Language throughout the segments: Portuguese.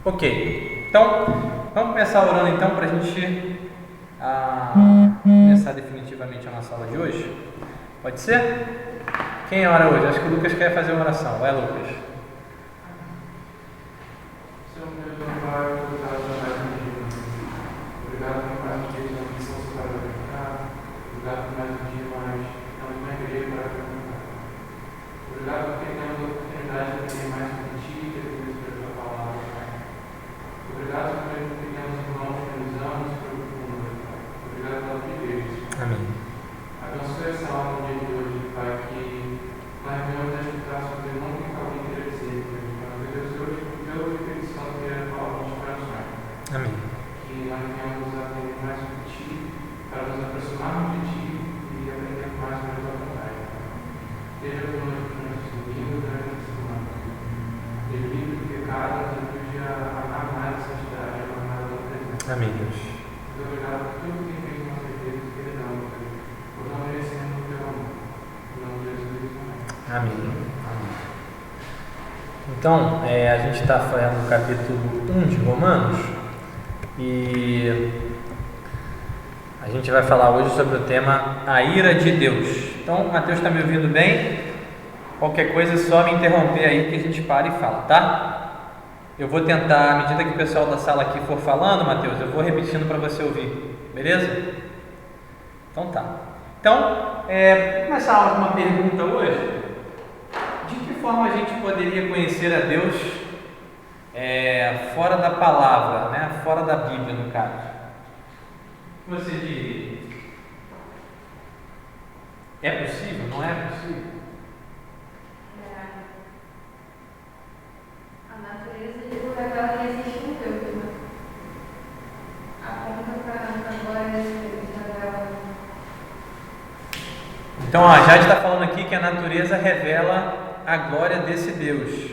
Ok, então vamos começar orando então para a gente começar definitivamente a nossa aula de hoje. Pode ser? Quem ora hoje? Acho que o Lucas quer fazer uma oração. Vai, Lucas. Senhor meu Deus, Pai, obrigado por mais um dia. Obrigado por mais um dia de missão para brincar. Obrigado por mais um dia, mas temos uma igreja para frequentar. Obrigado porque temos a oportunidade de aprender mais sobre Ti e ter visto a Tua palavra, Pai. Obrigado porque temos irmãos que nos amam e se preocupam, Pai. Obrigado pela Tua igreja. Amém. Abençoe essa aula no dia de hoje, Pai, que nós venhamos a escutar sobre o nome que alguém queira dizer, Pai. Deus, pelo Espírito Santo, queira falar nos nossos corações. Amém. Que nós venhamos a aprender mais sobre Ti, para nos aproximarmos de Ti e aprender mais sobre a Tua vontade. Esteja conosco durante esse domingo, durante essa semana. Esteja livre do pecado, nos ajude a amar mais a santidade, a amar a Tua presença. Amém, Deus. Muito obrigado por tudo que tem feito em nossas vidas e perdão, por não merecermos o Teu amor. Em nome de Jesus, amém. Amém. Então, a gente está fazendo o capítulo 1 de Romanos e a gente vai falar hoje sobre o tema a ira de Deus. Então, o Mateus está me ouvindo bem? Qualquer coisa é só me interromper aí que a gente para e fala, tá? Eu vou tentar, à medida que o pessoal da sala aqui for falando, Mateus, eu vou repetindo para você ouvir, beleza? Então tá. Então, vou começar a aula com uma pergunta hoje. De que forma a gente poderia conhecer a Deus fora da palavra, né? Fora da Bíblia, no caso? O que você diria? É possível? Não é possível? A natureza de Deus revela que existe um Deus, né? Aponta para a glória desse Deus, revela. Então, a Jade está falando aqui que a natureza revela a glória desse Deus.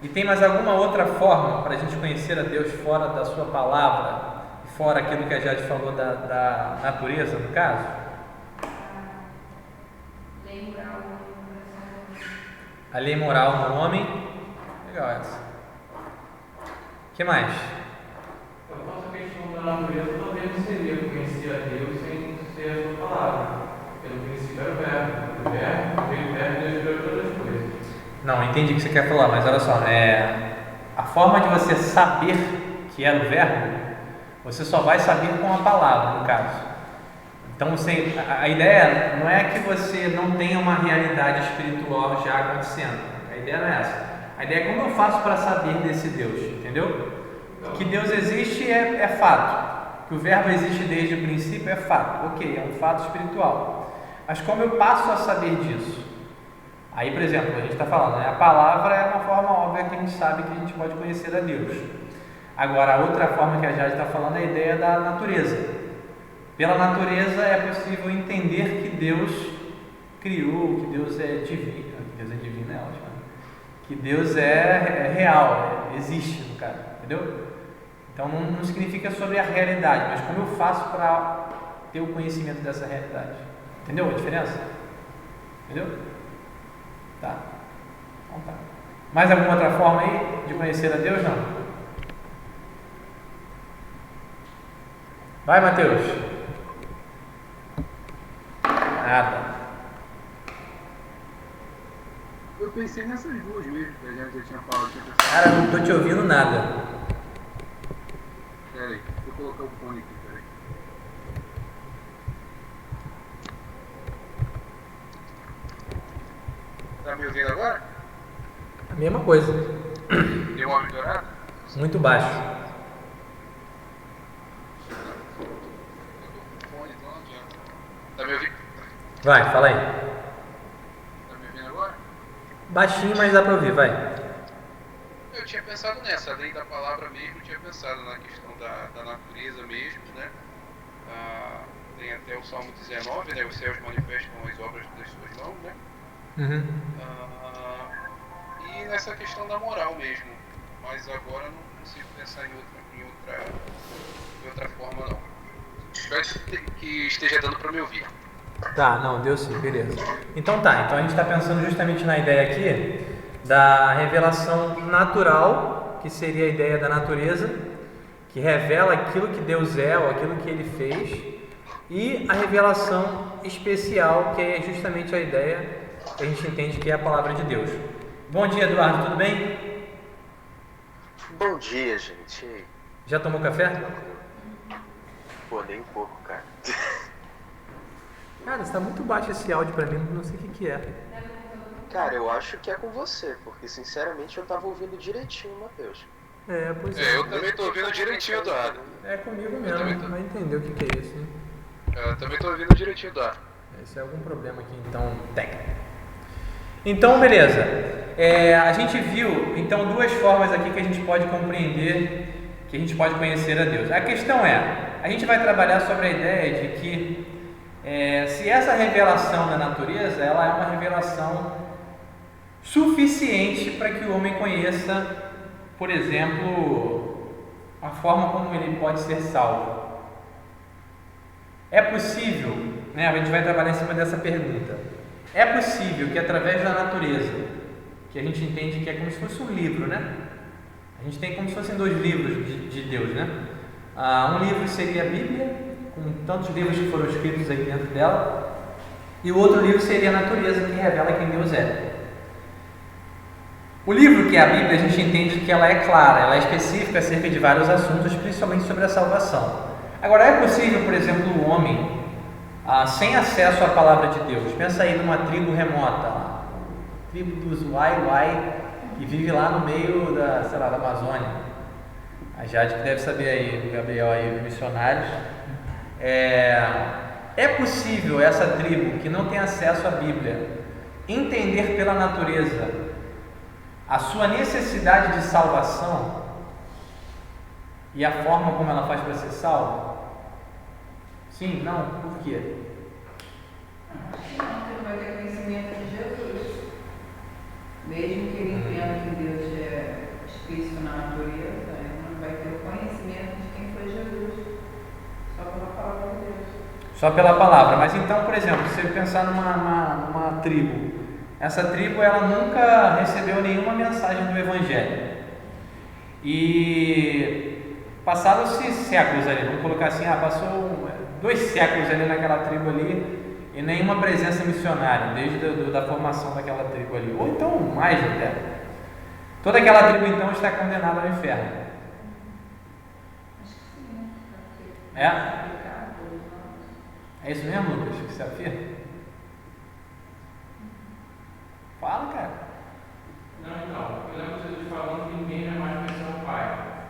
E tem mais alguma outra forma para a gente conhecer a Deus fora da sua palavra, fora aquilo que a Jade falou da natureza, no caso? A lei moral no homem. Legal essa. O que mais? A nossa questão da natureza também não seria conhecer a Deus sem ser a Sua palavra. Pelo princípio era o verbo. O verbo, veio o verbo e Deus criou todas as coisas. Não, entendi o que você quer falar, mas olha só, a forma de você saber que era o verbo, você só vai saber com a palavra, no caso. Então, a ideia não é que você não tenha uma realidade espiritual já acontecendo. A ideia não é essa. A ideia é como eu faço para saber desse Deus, entendeu? Que Deus existe é fato. Que o verbo existe desde o princípio é fato. Ok, é um fato espiritual. Mas como eu passo a saber disso? Aí, por exemplo, a gente está falando, a palavra é uma forma óbvia que a gente sabe que a gente pode conhecer a Deus. Agora, a outra forma que a Jade está falando é a ideia da natureza. Pela natureza é possível entender que Deus criou, que Deus é divino. Que Deus é divino é ótimo. Que Deus é real, existe no caso, entendeu? Então não significa sobre a realidade, mas como eu faço para ter o conhecimento dessa realidade. Entendeu a diferença? Entendeu? Tá. Então tá. Mais alguma outra forma aí de conhecer a Deus? Não? Vai, Mateus. Nada. Eu pensei nessas duas mesmo, que a gente já tinha falado. Cara, não tô te ouvindo nada. Pera aí, vou colocar o fone aqui, pera aí. Tá me ouvindo agora? A mesma coisa. Deu uma melhorada? Muito baixo. Tá me ouvindo? Vai, fala aí. Tá me ouvindo agora? Baixinho, mas dá pra ouvir, vai. Eu tinha pensado nessa, além da palavra mesmo, eu tinha pensado na questão da natureza mesmo, né? Tem até o Salmo 19, né? Os céus manifestam as obras das suas mãos, né? Uhum. E nessa questão da moral mesmo. Mas agora não consigo pensar em outra forma, não. Espero que esteja dando para me ouvir. Tá, não, deu sim, beleza. Então tá, então a gente está pensando justamente na ideia aqui da revelação natural que seria a ideia da natureza, que revela aquilo que Deus é ou aquilo que Ele fez, e a revelação especial, que é justamente a ideia que a gente entende que é a palavra de Deus. Bom dia, Eduardo, tudo bem? Bom dia, gente. Já tomou café? Pô, nem um pouco, cara. Cara, está muito baixo esse áudio pra mim, não sei o que é. Cara, eu acho que é com você, porque sinceramente eu tava ouvindo direitinho, Matheus. Pois é. Eu também tô ouvindo direitinho, Eduardo. É comigo mesmo, vai entender o que é isso, né? Eu também tô ouvindo direitinho, Eduardo. Esse é algum problema aqui, então, técnico. Então, beleza. A gente viu, então, duas formas aqui que a gente pode compreender, que a gente pode conhecer a Deus. A questão é, a gente vai trabalhar sobre a ideia de que se essa revelação da natureza, ela é uma revelação suficiente para que o homem conheça, por exemplo, a forma como ele pode ser salvo. É possível, né? A gente vai trabalhar em cima dessa pergunta. É possível que através da natureza, que a gente entende que é como se fosse um livro, né? A gente tem como se fossem dois livros de Deus, né? Um livro seria a Bíblia, com tantos livros que foram escritos aí dentro dela, e o outro livro seria a natureza, que revela quem Deus é. O livro, que é a Bíblia, a gente entende que ela é clara, ela é específica acerca de vários assuntos, principalmente sobre a salvação. Agora, é possível, por exemplo, o homem, sem acesso à palavra de Deus, pensa aí numa tribo remota, tribo dos Wai, que vive lá no meio da Amazônia. A Jade que deve saber aí, o Gabriel aí, os missionários. É possível essa tribo que não tem acesso à Bíblia entender pela natureza a sua necessidade de salvação e a forma como ela faz para ser salva? Sim? Não? Por quê? Ele vai ter conhecimento de Jesus. Mesmo que ele entenda que Deus é explícito na natureza, ele não vai ter o conhecimento de quem foi Jesus. Só pela palavra de Deus. Só pela palavra. Mas então, por exemplo, se você pensar numa tribo, essa tribo ela nunca recebeu nenhuma mensagem do Evangelho. E passaram-se séculos ali, vamos colocar assim, passou 2 séculos ali naquela tribo ali e nenhuma presença missionária, desde da formação daquela tribo ali, ou então mais até. Toda aquela tribo então está condenada ao inferno. Acho que sim, né? É isso mesmo, Lucas, que você afirma? Fala, cara. Não, então, eu lembro de Jesus falando que ninguém é mais conhecer o Pai,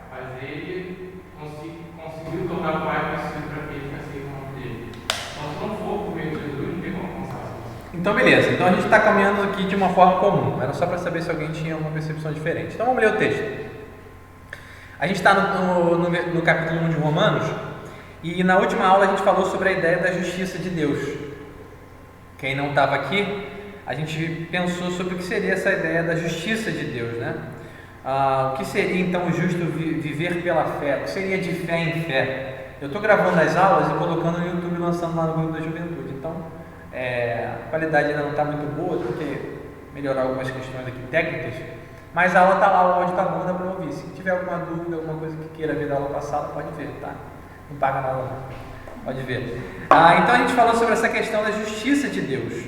mas ele conseguiu tornar o Pai conhecido para que ele ficasse o nome dele. Então, se não for por meio de Jesus, não tem como alcançar isso. Então, beleza. Então, a gente está caminhando aqui de uma forma comum. Era só para saber se alguém tinha uma percepção diferente. Então, vamos ler o texto. A gente está no capítulo 1 de Romanos e na última aula a gente falou sobre a ideia da justiça de Deus. Quem não estava aqui, a gente pensou sobre o que seria essa ideia da justiça de Deus, né? O que seria então o justo viver pela fé? O que seria de fé em fé? Eu estou gravando as aulas e colocando no YouTube e lançando lá no grupo da juventude. Então, a qualidade ainda não está muito boa, porque melhorar algumas questões aqui técnicas, mas a aula está lá, o áudio está bom, dá para ouvir. Se tiver alguma dúvida, alguma coisa que queira ver da aula passada, pode ver, tá? Não paga nada não, pode ver. Então a gente falou sobre essa questão da justiça de Deus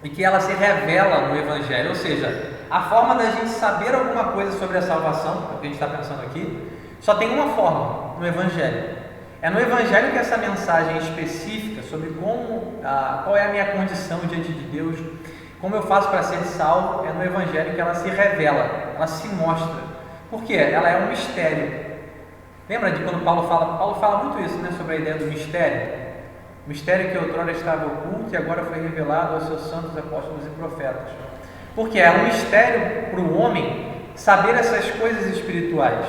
e que ela se revela no Evangelho, ou seja, a forma da gente saber alguma coisa sobre a salvação, é o que a gente está pensando aqui, só tem uma forma, no Evangelho. É no Evangelho que essa mensagem específica sobre qual é a minha condição diante de Deus, como eu faço para ser salvo, é no Evangelho que ela se revela, ela se mostra. Por quê? Ela é um mistério. Lembra de quando Paulo fala muito isso, né, sobre a ideia do mistério? Mistério que outrora estava oculto e agora foi revelado aos seus santos apóstolos e profetas. Porque é um mistério para o homem saber essas coisas espirituais.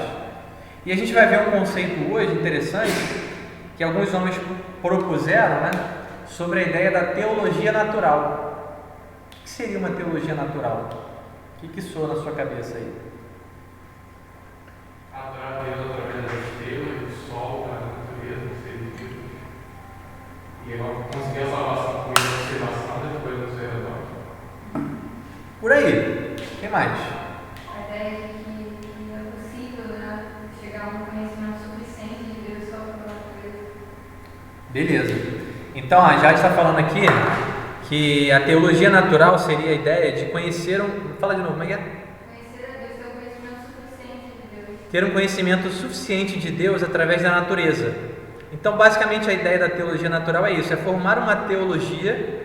E a gente vai ver um conceito hoje interessante que alguns homens propuseram, né, sobre a ideia da teologia natural. O que seria uma teologia natural? O que soa na sua cabeça aí? Adorar a Deus através das estrelas, do sol, da natureza, do ser vivo. E eu consegui a salvação com a observação das coisas ao seu redor. Por aí. O que mais? A ideia de que é possível Beleza. Então a Jade está falando aqui que a teologia natural seria a ideia de conhecer Fala de novo, como é que é? Conhecer a Deus, ter um conhecimento suficiente de Deus. Ter um conhecimento suficiente de Deus através da natureza. Então, basicamente, a ideia da teologia natural é isso: é formar uma teologia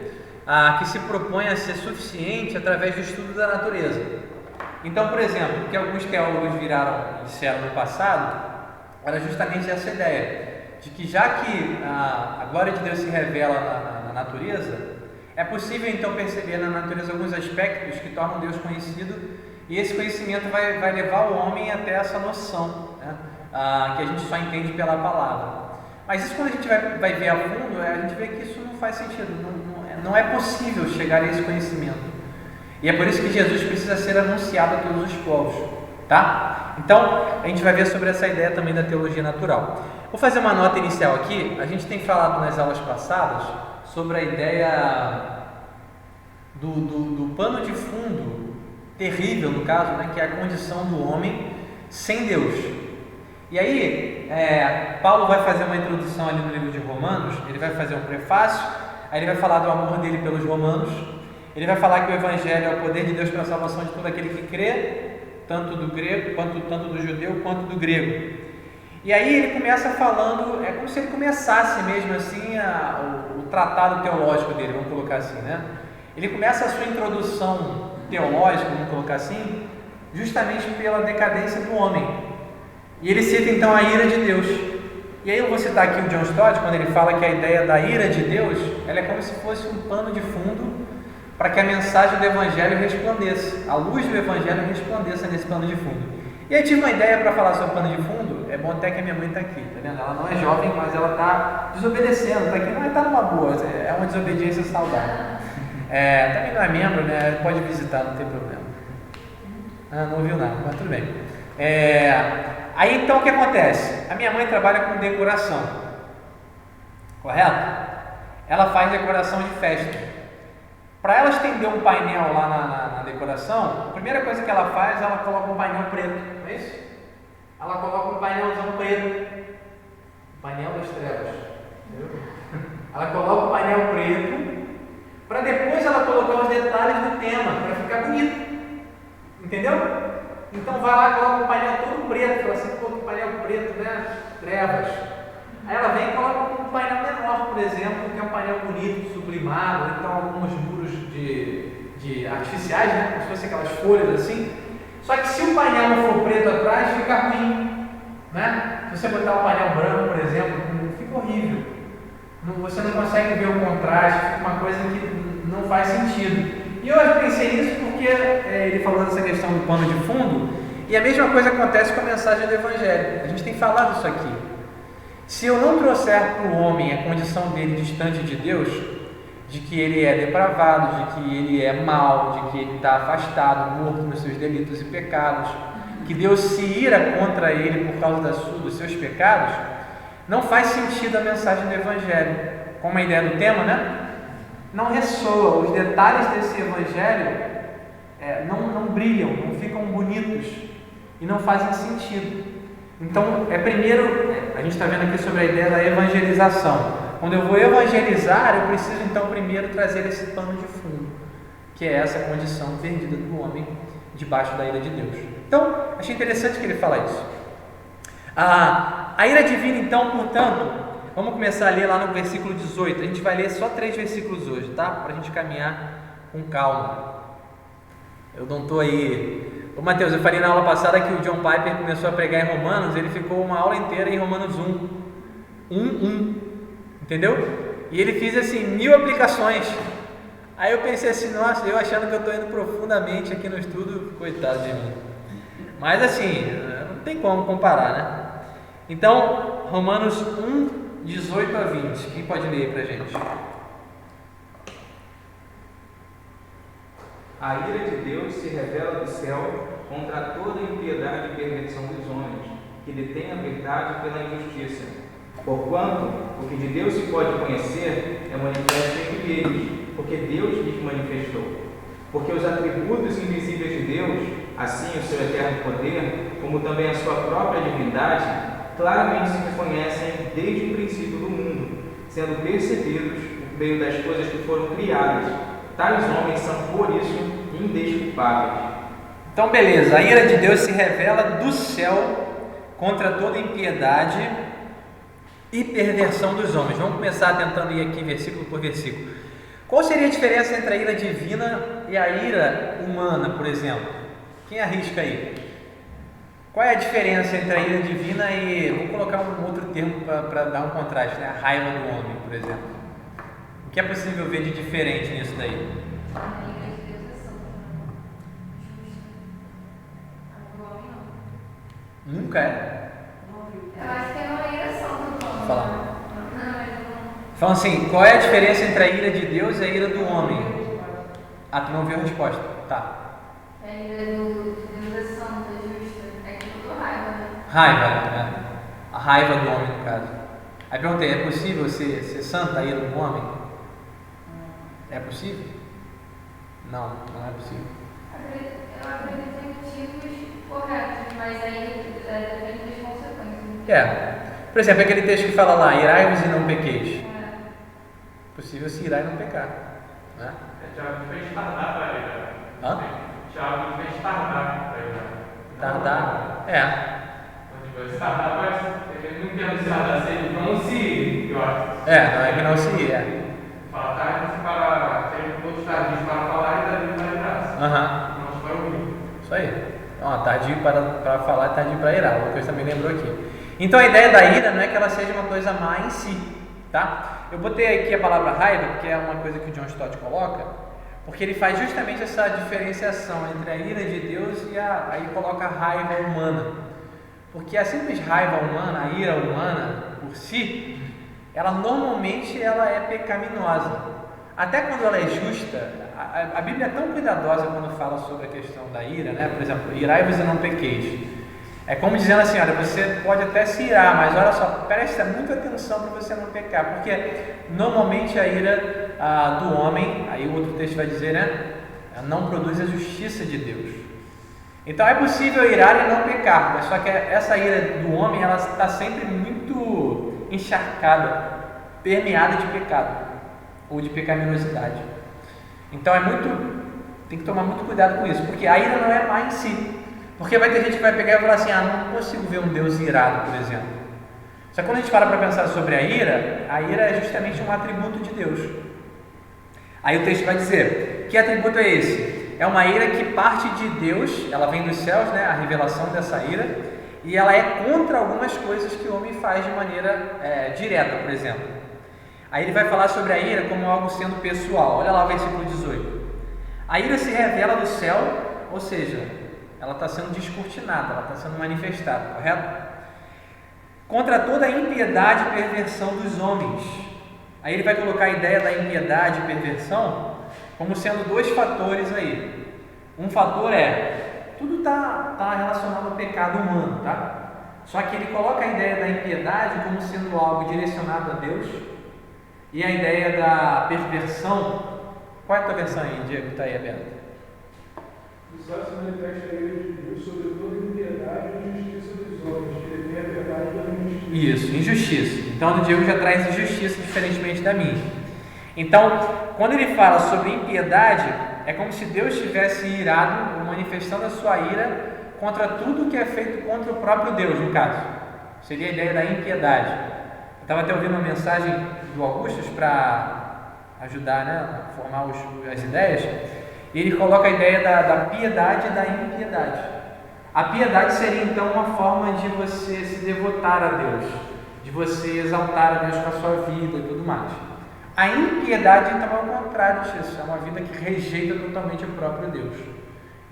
que se propõe a ser suficiente através do estudo da natureza. Então, por exemplo, o que alguns teólogos disseram no passado era justamente essa ideia de que, já que a glória de Deus se revela na natureza, é possível então perceber na natureza alguns aspectos que tornam Deus conhecido, e esse conhecimento vai levar o homem até essa noção, né, que a gente só entende pela palavra. Mas isso, quando a gente vai ver a fundo, a gente vê que isso não faz sentido, não é possível chegar a esse conhecimento. E é por isso que Jesus precisa ser anunciado a todos os povos, tá? Então, a gente vai ver sobre essa ideia também da teologia natural. Vou fazer uma nota inicial aqui. A gente tem falado nas aulas passadas sobre a ideia do pano de fundo terrível, no caso, né, que é a condição do homem sem Deus. E aí, Paulo vai fazer uma introdução ali no livro de Romanos. Ele vai fazer um prefácio, aí ele vai falar do amor dele pelos romanos. Ele vai falar que o Evangelho é o poder de Deus para a salvação de todo aquele que crê, tanto do grego, tanto do judeu quanto do grego. E aí ele começa falando, é como se ele começasse mesmo assim o tratado teológico dele, vamos colocar assim, né? Ele começa a sua introdução teológica, vamos colocar assim, justamente pela decadência do homem. E ele cita então a ira de Deus. E aí eu vou citar aqui o John Stott, quando ele fala que a ideia da ira de Deus, ela é como se fosse um pano de fundo para que a mensagem do Evangelho resplandeça, a luz do Evangelho resplandeça nesse pano de fundo. E aí tive uma ideia para falar sobre pano de fundo. É bom até que a minha mãe está aqui, tá vendo? Ela não é jovem, mas ela está desobedecendo, está aqui, mas está numa boa, é uma desobediência saudável. Também não é membro, né? Pode visitar, não tem problema. Não ouviu nada, mas tudo bem. Aí então o que acontece? A minha mãe trabalha com decoração, correto? Ela faz decoração de festa. Para ela estender um painel lá na decoração, a primeira coisa que ela faz, ela coloca um painel preto, não é isso? Ela coloca um painelzão preto, painel das trevas, entendeu? Ela coloca o painel preto, para depois ela colocar os detalhes do tema, para ficar bonito, entendeu? Então vai lá e coloca um painel todo preto, fala assim, pô, que painel preto, né? Trevas. Aí ela vem e coloca um painel menor, por exemplo, que é um painel bonito, sublimado, então alguns muros de artificiais, né? Como se fossem aquelas folhas assim. Só que se o painel não for preto atrás, fica ruim, né? Se você botar um painel branco, por exemplo, fica horrível. Você não consegue ver o contraste, fica uma coisa que não faz sentido. E eu pensei nisso porque ele falou dessa questão do pano de fundo, e a mesma coisa acontece com a mensagem do Evangelho. A gente tem falado isso aqui. Se eu não trouxer para o homem a condição dele distante de Deus, de que ele é depravado, de que ele é mau, de que ele está afastado, morto nos seus delitos e pecados, que Deus se ira contra ele por causa dos seus pecados, não faz sentido a mensagem do Evangelho. Como a ideia do tema, né? Não ressoa, os detalhes desse Evangelho não brilham, não ficam bonitos e não fazem sentido. Então, primeiro, a gente está vendo aqui sobre a ideia da evangelização. Quando eu vou evangelizar, eu preciso então primeiro trazer esse pano de fundo, que é essa condição perdida do homem debaixo da ira de Deus. Então, achei interessante que ele fala isso. A ira divina, então, portanto, vamos começar a ler lá no versículo 18. A gente vai ler só 3 versículos hoje, tá? Para a gente caminhar com calma. Eu não estou aí... Ô Mateus, eu falei na aula passada que o John Piper começou a pregar em Romanos, ele ficou uma aula inteira em Romanos 1, entendeu? E ele fez assim 1000 aplicações. Aí eu pensei assim, nossa, eu achando que eu estou indo profundamente aqui no estudo, coitado de mim. Mas assim, não tem como comparar, né? Então, Romanos 1, 18 a 20, quem pode ler aí pra gente? A ira de Deus se revela do céu contra toda impiedade e perversão dos homens, que detêm a verdade pela injustiça. Porquanto, o que de Deus se pode conhecer é manifesto entre eles, porque Deus lhes manifestou. Porque os atributos invisíveis de Deus, assim o seu eterno poder, como também a sua própria divindade, claramente se reconhecem desde o princípio do mundo, sendo percebidos por meio das coisas que foram criadas. Tais homens são, por isso, indesculpáveis. Então, beleza, a ira de Deus se revela do céu contra toda impiedade e perversão dos homens. Vamos começar tentando ir aqui versículo por versículo. Qual seria a diferença entre a ira divina e a ira humana, por exemplo? Quem arrisca aí? Qual é a diferença entre a ira divina e, vou colocar um outro termo para dar um contraste, né? A raiva do homem, por exemplo. O que é possível ver de diferente nisso daí? A ira de Deus é santa, justa. A do homem não. Nunca é. Eu acho que é uma ira santa do homem. Vou falar. Não, mas não. Então, assim, qual é a diferença entre a ira de Deus e a ira do homem? Ah, tu não viu a resposta. Tá. A ira de Deus é santa, justa. É tipo raiva, né? Raiva, né? A raiva do homem, no caso. Aí perguntei, é possível ser santa a ira do homem? É possível? Não, não é possível. Eu acredito em motivos corretos, mas aí depende das consequências. Por exemplo, aquele texto que fala lá, irai-vos e não pequeis. Possível se irar e não pecar, né? Tiago fez tardar para irar. Hã? Tiago fez tardar para irar. Tardar? Esse tardar parece. Eu não entendo se tardar, se ele não se ir, eu acho. Não é que não se ir, Fala tarde para. Tem outros tardios para falar e tardio para irar. Não para ouvir. Isso aí. Então, tardio para falar e tardio para irar. O Lucas também lembrou aqui. Então, a ideia da ira não é que ela seja uma coisa má em si, tá? Eu botei aqui a palavra raiva, que é uma coisa que o John Stott coloca, porque ele faz justamente essa diferenciação entre a ira de Deus e aí coloca a raiva humana. Porque a simples raiva humana, a ira humana por si, ela normalmente ela é pecaminosa. Até quando ela é justa, a Bíblia é tão cuidadosa quando fala sobre a questão da ira, né? Por exemplo, irai-vos e não pequeis. É como dizendo assim, olha, você pode até se irar, mas olha só, presta muita atenção para você não pecar, porque normalmente a ira do homem, aí o outro texto vai dizer, né? Não produz a justiça de Deus. Então é possível irar e não pecar, mas só que essa ira do homem, ela está sempre muito encharcada, permeada de pecado, ou de pecaminosidade. Então tem que tomar muito cuidado com isso, porque a ira não é má em si. Porque vai ter gente que vai pegar e falar assim, não consigo ver um Deus irado, por exemplo. Só que quando a gente para pensar sobre a ira é justamente um atributo de Deus. Aí o texto vai dizer, que atributo é esse? É uma ira que parte de Deus, ela vem dos céus, né, a revelação dessa ira, e ela é contra algumas coisas que o homem faz de maneira direta, por exemplo. Aí ele vai falar sobre a ira como algo sendo pessoal. Olha lá o versículo 18. A ira se revela do céu, ou seja, ela está sendo descortinada, ela está sendo manifestada, correto? Contra toda a impiedade e perversão dos homens. Aí ele vai colocar a ideia da impiedade e perversão como sendo dois fatores aí. Um fator tudo está relacionado ao pecado humano, tá? Só que ele coloca a ideia da impiedade como sendo algo direcionado a Deus, e a ideia da perversão. Qual é a tua versão aí, Diego? Está aí aberto. E só se manifesta a ira de Deus sobre toda impiedade e injustiça dos homens, que ele tem a verdade pela injustiça. Isso, injustiça. Então o Diego já traz injustiça diferentemente da minha. Então, quando ele fala sobre impiedade, é como se Deus estivesse irado, ou manifestando a sua ira contra tudo que é feito contra o próprio Deus, no caso. Seria a ideia da impiedade. Eu estava até ouvindo uma mensagem do Augustus para ajudar, né, a formar as ideias, e ele coloca a ideia da piedade e da impiedade. A piedade seria então uma forma de você se devotar a Deus, de você exaltar a Deus com a sua vida e tudo mais. A impiedade então é o contrário disso, é uma vida que rejeita totalmente o próprio Deus.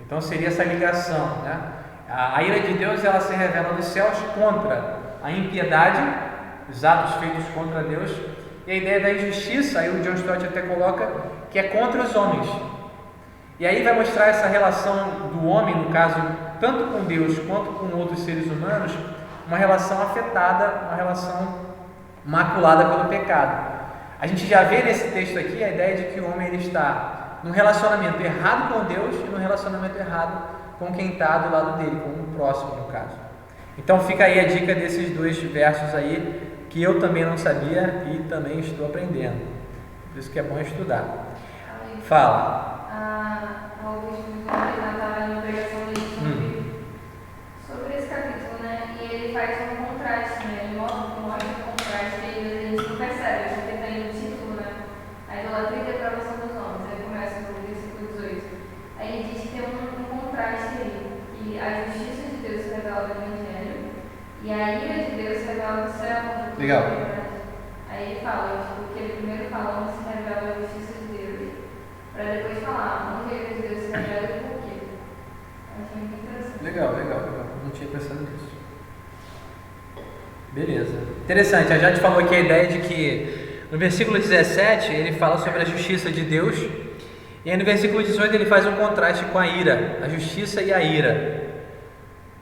Então seria essa ligação, né? A ira de Deus, ela se revela dos céus contra a impiedade, os atos feitos contra Deus, e a ideia da injustiça, aí o John Stott até coloca, que é contra os homens. E aí vai mostrar essa relação do homem, no caso, tanto com Deus quanto com outros seres humanos, uma relação afetada, uma relação maculada pelo pecado. A gente já vê nesse texto aqui a ideia de que o homem ele está num relacionamento errado com Deus e num relacionamento errado com quem está do lado dele, com o próximo, no caso. Então fica aí a dica desses dois versos aí, que eu também não sabia e também estou aprendendo. Por isso que é bom estudar. Fala. A ouvinte estava na pregação dele sobre esse capítulo, né? E ele faz um contraste, né? Ele mostra um contraste que a gente não percebe, porque tem o título, né? A idolatria e depravação dos homens. Aí começa no versículo 18. Aí ele diz que tem um contraste aí, que a justiça de Deus se revela no Evangelho e a ira de Deus se revela no céu. Legal. Aí ele fala, tipo, que ele primeiro fala onde se revela a justiça de Deus, para depois falar onde a ira de Deus se revela e por quê. Achei muito interessante. Legal. Não tinha pensado nisso. Beleza. Interessante. A Jade falou aqui a ideia de que no versículo 17 ele fala sobre a justiça de Deus. E aí no versículo 18 ele faz um contraste com a ira, a justiça e a ira.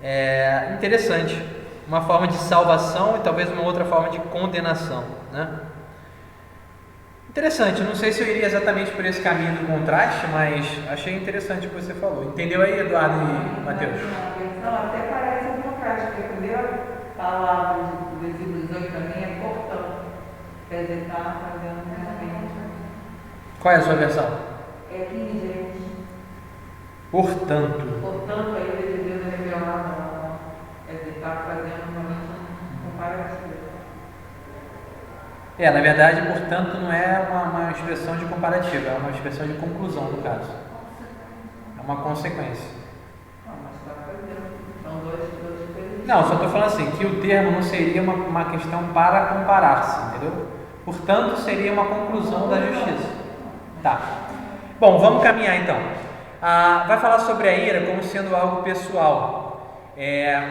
É interessante. Uma forma de salvação e talvez uma outra forma de condenação, né? Interessante, não sei se eu iria exatamente por esse caminho do contraste, mas achei interessante o que você falou. Entendeu aí, Eduardo e Matheus? Não, até parece um contraste, porque a primeira palavra do versículo 18 também é portanto. Quer dizer, está fazendo realmente. Qual é a sua versão? É King James. Portanto. Portanto, a ira de Deus é revelada. Quer dizer, está fazendo realmente um comparativo. Na verdade, portanto, não é uma expressão de comparativo, é uma expressão de conclusão, no caso. É uma consequência. Não, mas está fazendo. São duas coisas. Não, só estou falando assim, que o termo não seria uma questão para comparar-se, entendeu? Portanto, seria uma conclusão da justiça. Tá. Bom, vamos caminhar então. Vai falar sobre a ira como sendo algo pessoal.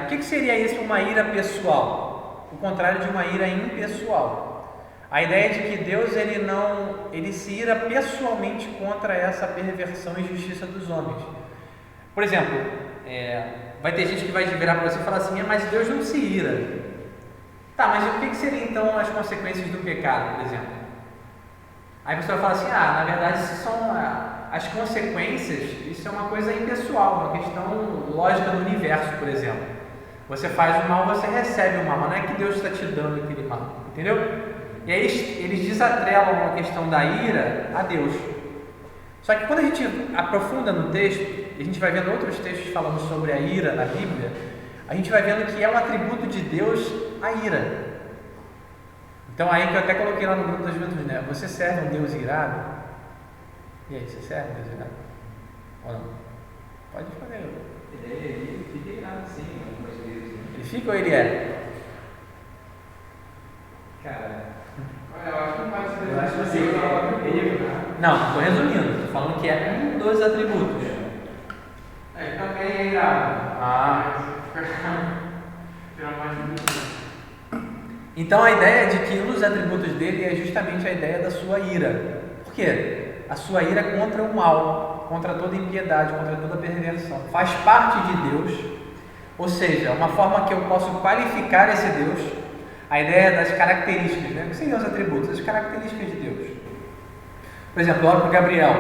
O que seria isso, uma ira pessoal? O contrário de uma ira impessoal. A ideia de que Deus ele se ira pessoalmente contra essa perversão e injustiça dos homens. Por exemplo, vai ter gente que vai virar para você e falar assim, mas Deus não se ira. Tá, mas o que seria então as consequências do pecado, por exemplo? Aí a pessoa fala assim, na verdade são as consequências, isso é uma coisa impessoal, uma questão lógica do universo, por exemplo. Você faz o mal, você recebe o mal, mas não é que Deus está te dando aquele mal, entendeu? E aí eles desatrelam a questão da ira a Deus. Só que quando a gente aprofunda no texto, e a gente vai vendo outros textos falando sobre a ira na Bíblia, a gente vai vendo que é um atributo de Deus a ira. Então aí que eu até coloquei lá no grupo das juventude, né? Você serve um Deus irado? E aí, você serve um Deus irado? Ou não? Pode responder. Ele fica irado sim, algumas vezes. Né? Ele fica ou ele é? Cara, Eu acho que não pode ser. eu acho assim, ele Não, estou resumindo, estou falando que é um dos atributos. Ele também é irado. Tirar mais de Então a ideia de que um dos atributos dele é justamente a ideia da sua ira. Por quê? A sua ira é contra o mal, contra toda impiedade, contra toda perversão. Faz parte de Deus, ou seja, uma forma que eu posso qualificar esse Deus, a ideia das características, né? O que seriam os atributos? As características de Deus. Por exemplo, olha para o Gabriel.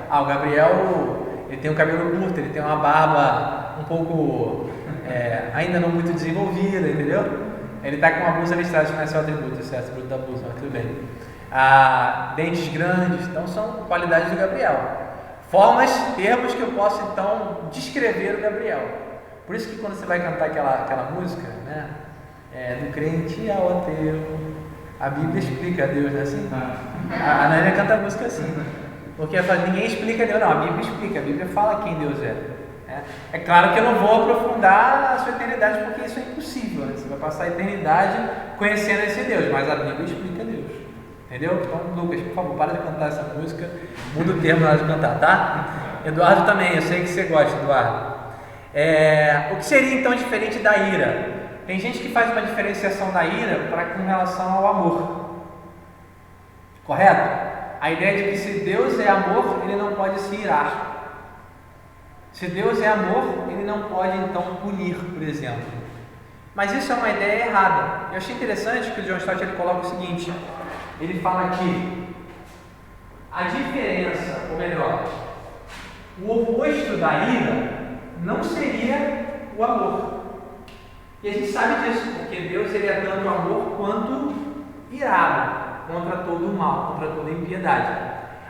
O Gabriel, ele tem um cabelo curto, ele tem uma barba um pouco ainda não muito desenvolvida, entendeu? Ele está com uma blusa listrada, não é seu atributo, esse é o atributo da blusa, mas tudo bem. Dentes grandes, então são qualidades do Gabriel. Formas, termos que eu posso então descrever o Gabriel. Por isso que quando você vai cantar aquela música, né? Do crente ao ateu, a Bíblia explica a Deus, né? Assim? A Naira canta a música assim, porque ninguém explica Deus, não, a Bíblia explica, a Bíblia fala quem Deus é. É claro que eu não vou aprofundar a sua eternidade, porque isso é impossível, né? Você vai passar a eternidade conhecendo esse Deus, mas a Bíblia explica Deus, entendeu? Então, Lucas, por favor, para de cantar essa música, muda o termo na hora de cantar, tá? Eduardo também, eu sei que você gosta, Eduardo. O que seria então diferente da ira? Tem gente que faz uma diferenciação da ira com relação ao amor, correto? A ideia de que se Deus é amor, ele não pode se irar. Se Deus é amor, ele não pode então punir, por exemplo. Mas isso é uma ideia errada. Eu achei interessante que o John Stott ele coloca o seguinte, ele fala que a diferença, ou melhor, o oposto da ira não seria o amor. E a gente sabe disso, porque Deus ele é tanto amor quanto irado contra todo o mal, contra toda a impiedade.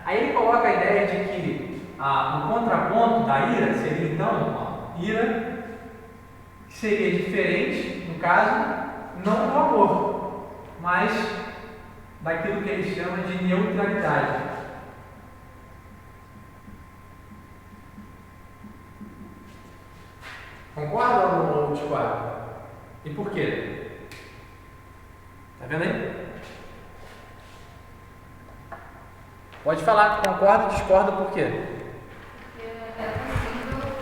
Aí ele coloca a ideia de que o contraponto da ira seria então, ira seria diferente, no caso, não do amor, mas daquilo que ele chama de neutralidade. Concorda ou discorda? E por quê? Tá vendo aí? Pode falar, concorda ou discorda por quê? Porque é possível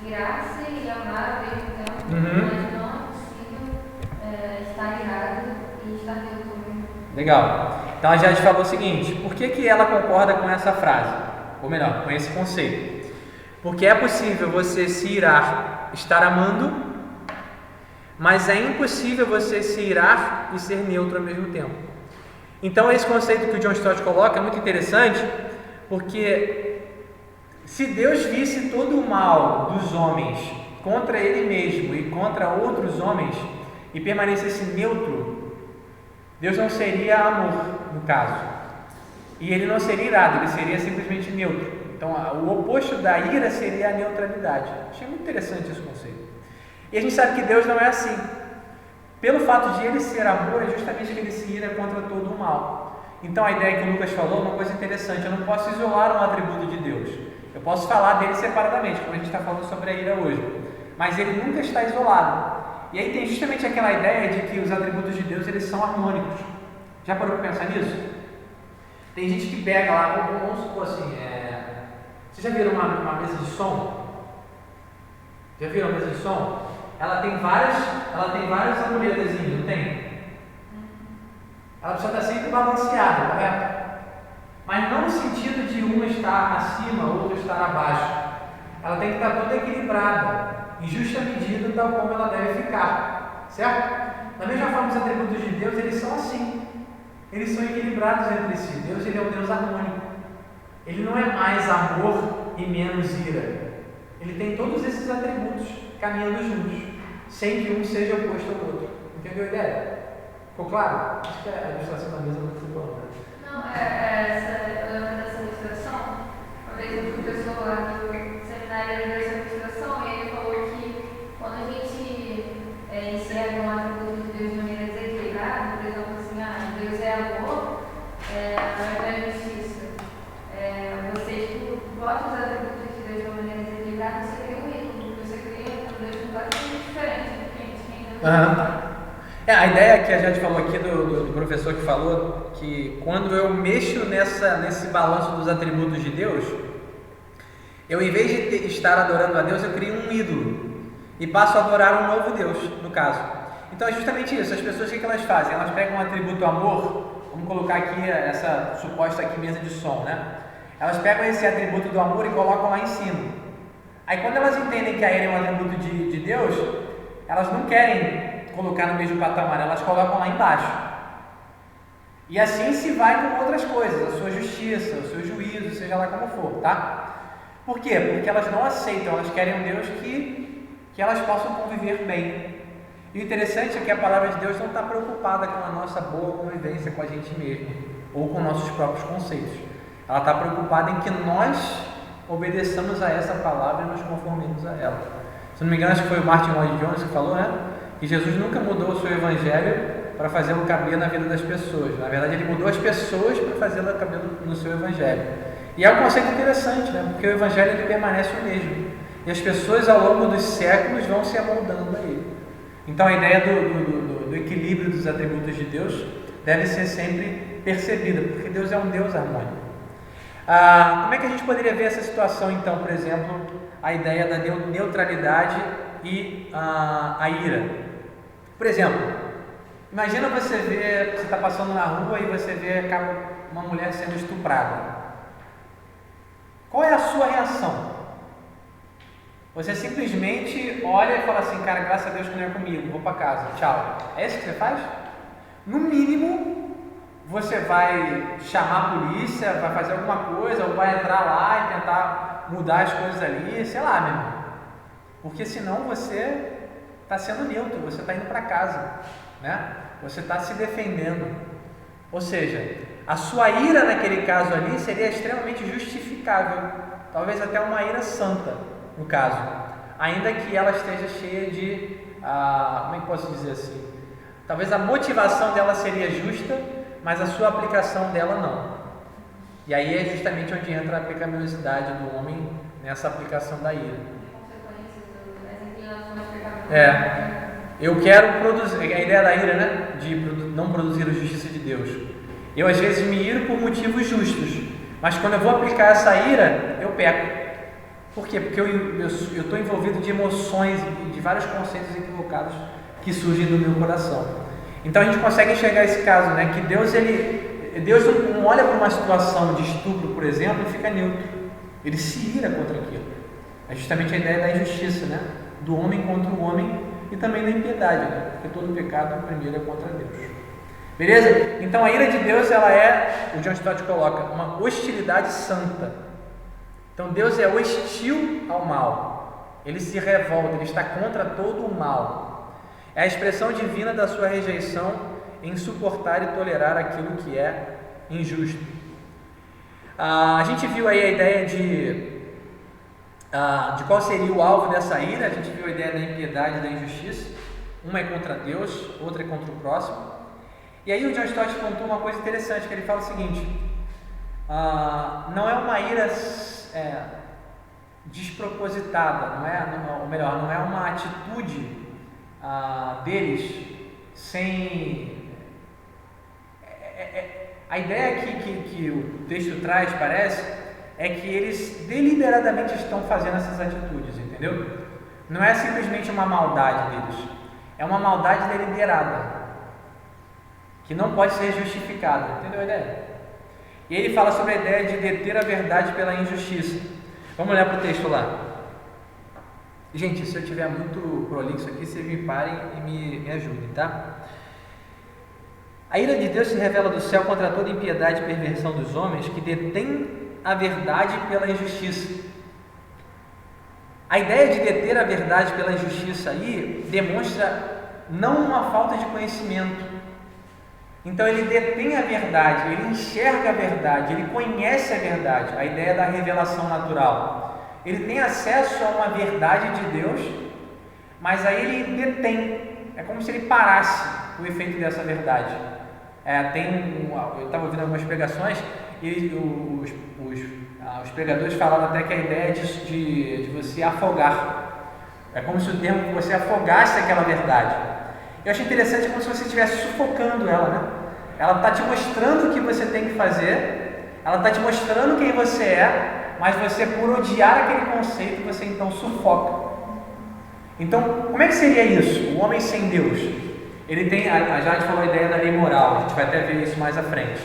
irar-se e amar ao mesmo tempo, mas não é possível estar irado e estar neutro. Legal. Então a Jade falou o seguinte: por que ela concorda com essa frase? Ou melhor, com esse conceito? Porque é possível você se irar, estar amando, mas é impossível você se irar e ser neutro ao mesmo tempo. Então esse conceito que o John Stott coloca é muito interessante, porque se Deus visse todo o mal dos homens contra Ele mesmo e contra outros homens e permanecesse neutro, Deus não seria amor, no caso. E Ele não seria irado, Ele seria simplesmente neutro. Então o oposto da ira seria a neutralidade. Achei muito interessante esse conceito. E a gente sabe que Deus não é assim. Pelo fato de Ele ser amor, é justamente que Ele se ira contra todo o mal. Então a ideia que o Lucas falou é uma coisa interessante. Eu não posso isolar um atributo de Deus. Eu posso falar dele separadamente, como a gente está falando sobre a ira hoje. Mas Ele nunca está isolado. E aí tem justamente aquela ideia de que os atributos de Deus, eles são harmônicos. Já parou para pensar nisso? Tem gente que pega lá, vamos supor assim, vocês já viram uma mesa de som? Já viram a mesa de som? Ela tem várias ampulhetazinhas, não tem? Ela precisa estar sempre balanceada, correto? Mas não no sentido de uma estar acima, outra estar abaixo. Ela tem que estar toda equilibrada, em justa medida, tal como ela deve ficar, certo? Da mesma forma, os atributos de Deus, eles são assim. Eles são equilibrados entre si. Deus, ele é um Deus harmônico. Ele não é mais amor e menos ira. Ele tem todos esses atributos caminhando juntos, sem que um seja oposto ao outro. Entendeu a ideia? Ficou claro? Acho que a ilustração da mesa não ficou bom, né? Não, eu lembro dessa ilustração. Uma vez um professor lá do seminário deu essa ilustração e ele falou que quando a gente enxerga um atributo de Deus de maneira desequilibrada, por exemplo, assim, Deus é amor, não é justiça. Você bota os atributos de Deus de uma maneira desequilibrada, você cria um ídolo, você cria um Deus completamente diferente de quem Deus é. A ideia que a gente falou aqui do professor que falou que quando eu mexo nesse balanço dos atributos de Deus, eu, em vez de estar adorando a Deus, eu crio um ídolo e passo a adorar um novo Deus, no caso. Então é justamente isso. As pessoas, o que elas fazem? Elas pegam um atributo amor, vamos colocar aqui essa suposta aqui mesa de som, né? Elas pegam esse atributo do amor e colocam lá em cima. Aí quando elas entendem que a ira é um atributo de Deus, elas não querem colocar no mesmo patamar, elas colocam lá embaixo. E assim se vai com outras coisas, a sua justiça, o seu juízo, seja lá como for, tá? Por quê? Porque elas não aceitam, elas querem um Deus que elas possam conviver bem. E o interessante é que a palavra de Deus não está preocupada com a nossa boa convivência com a gente mesmo, ou com nossos próprios conceitos. Ela está preocupada em que nós obedeçamos a essa palavra e nos conformemos a ela. Se não me engano, acho que foi o Martin Lloyd Jones que falou, né? Que Jesus nunca mudou o seu evangelho para fazê-lo caber na vida das pessoas. Na verdade, ele mudou as pessoas para fazê-lo caber no seu evangelho. E é um conceito interessante, né? Porque o evangelho ele permanece o mesmo. E as pessoas ao longo dos séculos vão se amoldando a ele. Então a ideia do equilíbrio dos atributos de Deus deve ser sempre percebida, porque Deus é um Deus harmônico. Como é que a gente poderia ver essa situação, então, por exemplo, a ideia da neutralidade e a ira? Por exemplo, imagina você está passando na rua e você vê uma mulher sendo estuprada. Qual é a sua reação? Você simplesmente olha e fala assim, cara, graças a Deus que não é comigo, vou para casa, tchau. É isso que você faz? No mínimo, você vai chamar a polícia, vai fazer alguma coisa, ou vai entrar lá e tentar mudar as coisas ali, sei lá, meu irmão. Porque senão você está sendo neutro, você está indo para casa, né? Você está se defendendo. Ou seja, a sua ira naquele caso ali seria extremamente justificável, talvez até uma ira santa, no caso, ainda que ela esteja cheia de, como é que posso dizer assim? Talvez a motivação dela seria justa, mas a sua aplicação dela não. E aí é justamente onde entra a pecaminosidade do homem nessa aplicação da ira. Eu quero produzir, a ideia da ira, né? De não produzir a justiça de Deus. Eu às vezes me iro por motivos justos, mas quando eu vou aplicar essa ira, eu peco. Por quê? Porque eu estou envolvido de emoções e de vários conceitos equivocados que surgem do meu coração. Então a gente consegue enxergar esse caso, né? Que Deus não olha para uma situação de estupro, por exemplo, e fica neutro. Ele se ira contra aquilo. É justamente a ideia da injustiça, né? Do homem contra o homem e também da impiedade, né? Porque todo pecado primeiro é contra Deus. Beleza? Então a ira de Deus, ela é, o John Stott coloca, uma hostilidade santa. Então Deus é hostil ao mal. Ele se revolta, ele está contra todo o mal. É a expressão divina da sua rejeição em suportar e tolerar aquilo que é injusto. A gente viu aí a ideia de qual seria o alvo dessa ira. A gente viu a ideia da impiedade e da injustiça. Uma é contra Deus, outra é contra o próximo. E aí o John Stott contou uma coisa interessante, que ele fala o seguinte: não é uma ira despropositada, não é uma atitude deles sem... A ideia que o texto traz, parece, é que eles deliberadamente estão fazendo essas atitudes, entendeu? Não é simplesmente uma maldade deles, é uma maldade deliberada, que não pode ser justificada, entendeu a ideia? E ele fala sobre a ideia de deter a verdade pela injustiça. Vamos olhar para o texto lá. Gente, se eu estiver muito prolixo aqui, vocês me parem e me ajudem, tá? A ira de Deus se revela do céu contra toda impiedade e perversão dos homens que detêm a verdade pela injustiça. A ideia de deter a verdade pela injustiça aí demonstra não uma falta de conhecimento. Então ele detém a verdade, ele enxerga a verdade, ele conhece a verdade, a ideia da revelação natural. Ele tem acesso a uma verdade de Deus, mas aí ele detém, é como se ele parasse o efeito dessa verdade. Eu estava ouvindo algumas pregações e os pregadores falavam até que a ideia de você afogar, é como se o termo você afogasse aquela verdade. Eu achei interessante, como se você estivesse sufocando ela, né? Ela está te mostrando o que você tem que fazer, ela está te mostrando quem você é, mas você, por odiar aquele conceito, você então sufoca. Então, como é que seria isso? O homem sem Deus, ele tem, a Jade falou a ideia da lei moral, a gente vai até ver isso mais à frente.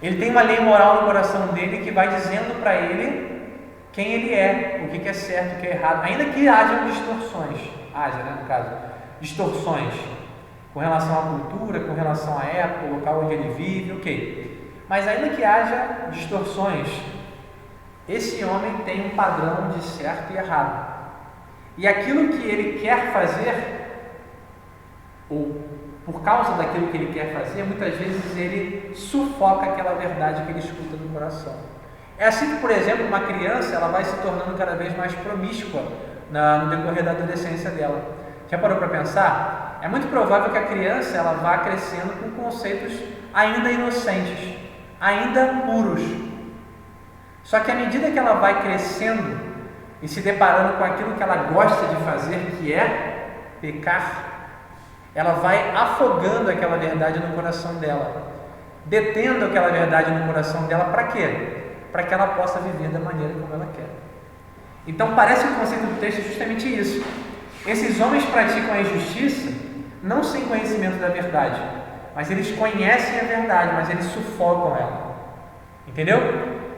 Ele tem uma lei moral no coração dele que vai dizendo para ele quem ele é, o que é certo, o que é errado, ainda que hajam distorções, distorções com relação à cultura, com relação à época, o local onde ele vive, ok. Mas ainda que haja distorções, esse homem tem um padrão de certo e errado. E aquilo que ele quer fazer, ou por causa daquilo que ele quer fazer, muitas vezes ele sufoca aquela verdade que ele escuta no coração. É assim que, por exemplo, uma criança ela vai se tornando cada vez mais promíscua no decorrer da adolescência dela. Já parou para pensar? É muito provável que a criança ela vá crescendo com conceitos ainda inocentes, ainda puros. Só que à medida que ela vai crescendo e se deparando com aquilo que ela gosta de fazer, que é pecar, ela vai afogando aquela verdade no coração dela, detendo aquela verdade no coração dela. Para quê? Para que ela possa viver da maneira como ela quer. Então parece que o conceito do texto é justamente isso. Esses homens praticam a injustiça não sem conhecimento da verdade, mas eles conhecem a verdade, mas eles sufocam ela. Entendeu?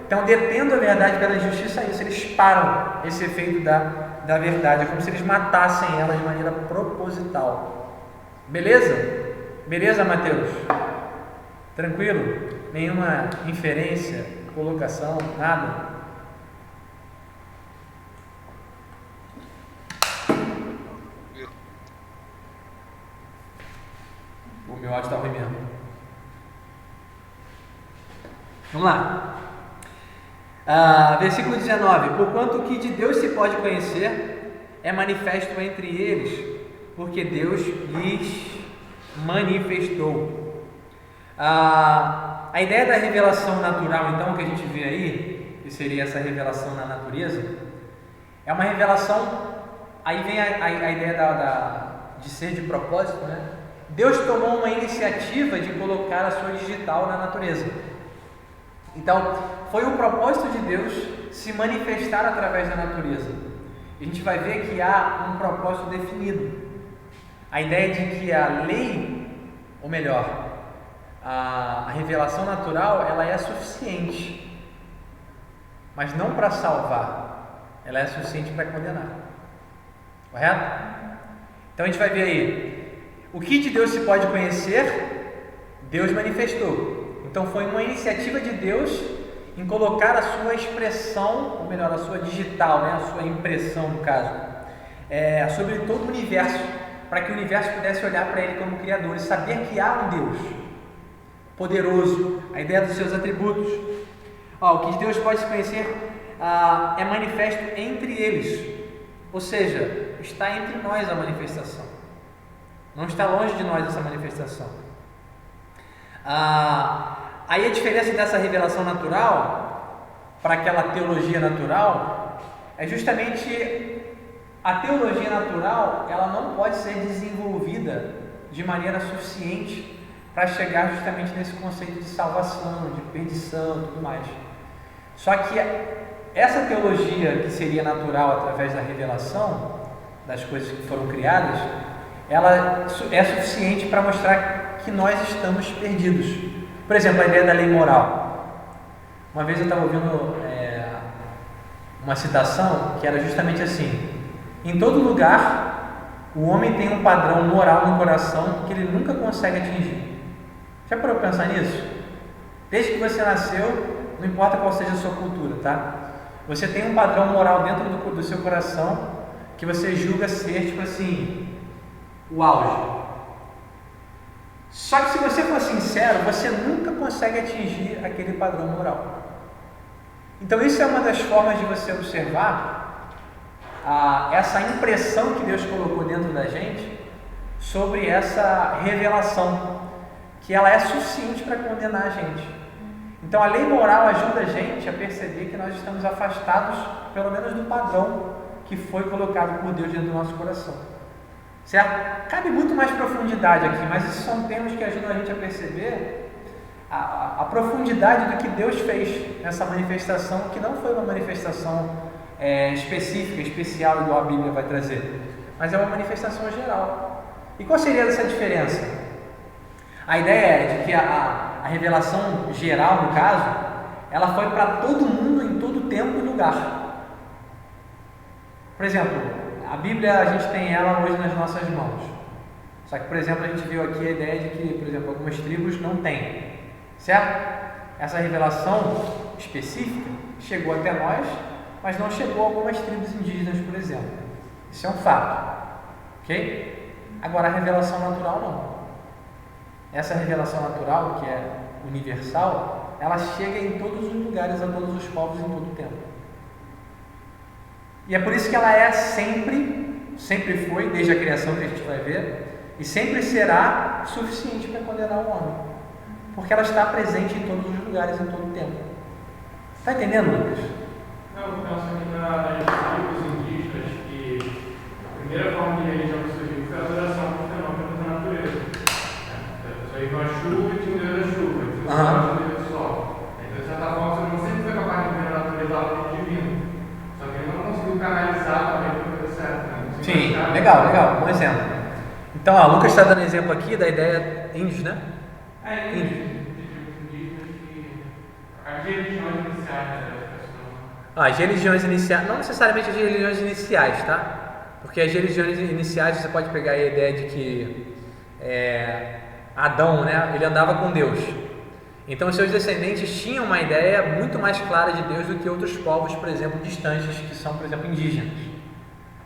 Então, detendo a verdade pela injustiça, é isso. Eles param esse efeito da verdade. É como se eles matassem ela de maneira proposital. Beleza? Beleza, Mateus? Tranquilo? Nenhuma inferência, colocação, nada? O meu áudio está ruim mesmo. Vamos lá. Versículo 19. Porquanto o que de Deus se pode conhecer é manifesto entre eles, porque Deus lhes manifestou. A ideia da revelação natural, então, que a gente vê aí, que seria essa revelação na natureza, é uma revelação. Aí vem a ideia de ser de propósito, né? Deus tomou uma iniciativa de colocar a sua digital na natureza. Então, foi o propósito de Deus se manifestar através da natureza. A gente vai ver que há um propósito definido. A ideia de que a lei, ou melhor, a revelação natural, ela é suficiente, mas não para salvar, ela é suficiente para condenar. Correto? Então a gente vai ver aí, o que de Deus se pode conhecer, Deus manifestou. Então foi uma iniciativa de Deus em colocar a sua expressão, ou melhor, a sua digital, né? A sua impressão no caso, sobre todo o universo, para que o universo pudesse olhar para ele como Criador e saber que há um Deus poderoso, a ideia dos seus atributos. O que Deus pode se conhecer é manifesto entre eles, ou seja, está entre nós a manifestação, não está longe de nós essa manifestação. Aí a diferença dessa revelação natural para aquela teologia natural é justamente a teologia natural, ela não pode ser desenvolvida de maneira suficiente para chegar justamente nesse conceito de salvação, de perdição e tudo mais. Só que essa teologia que seria natural através da revelação das coisas que foram criadas, ela é suficiente para mostrar que nós estamos perdidos. Por exemplo, a ideia da lei moral. Uma vez eu estava ouvindo uma citação que era justamente assim: em todo lugar, o homem tem um padrão moral no coração que ele nunca consegue atingir. Já parou para pensar nisso? Desde que você nasceu, não importa qual seja a sua cultura, tá? Você tem um padrão moral dentro do seu coração que você julga ser, tipo assim, o auge. Só que se você for sincero, você nunca consegue atingir aquele padrão moral. Então isso é uma das formas de você observar essa impressão que Deus colocou dentro da gente sobre essa revelação, que ela é suficiente para condenar a gente. Então a lei moral ajuda a gente a perceber que nós estamos afastados, pelo menos do padrão que foi colocado por Deus dentro do nosso coração. Certo? Cabe muito mais profundidade aqui, mas esses são termos que ajudam a gente a perceber a profundidade do que Deus fez nessa manifestação, que não foi uma manifestação específica, especial, igual a Bíblia vai trazer, mas é uma manifestação geral. E qual seria essa diferença? A ideia é de que a revelação geral, no caso, ela foi para todo mundo, em todo tempo e lugar. Por exemplo, a Bíblia, a gente tem ela hoje nas nossas mãos. Só que, por exemplo, a gente viu aqui a ideia de que, por exemplo, algumas tribos não têm. Certo? Essa revelação específica chegou até nós, mas não chegou a algumas tribos indígenas, por exemplo. Isso é um fato. Ok? Agora, a revelação natural não. Essa revelação natural, que é universal, ela chega em todos os lugares, a todos os povos, em todo o tempo. E é por isso que ela é sempre foi, desde a criação que a gente vai ver, e sempre será suficiente para condenar o homem, porque ela está presente em todos os lugares, em todo o tempo. Está entendendo, Lucas? Não, eu penso aqui nas tribos indígenas que a primeira forma de religião que surgiu foi a adoração por fenômenos da natureza. Só ia com a chuva e tinha o Deus da chuva, e tinha o Deus do sol. Então, de certa forma, você não sempre foi capaz de ver a natureza algo divino. Só que ele não conseguiu canalizar também para o certo. Né? Sim, legal, bom exemplo. Então, o Lucas está dando exemplo aqui da ideia índios, né? Índios. As religiões iniciais, né? As religiões iniciais, não necessariamente as religiões iniciais, tá? Porque as religiões iniciais, você pode pegar aí a ideia de que Adão, né? Ele andava com Deus. Então, seus descendentes tinham uma ideia muito mais clara de Deus do que outros povos, por exemplo, distantes, que são, por exemplo, indígenas.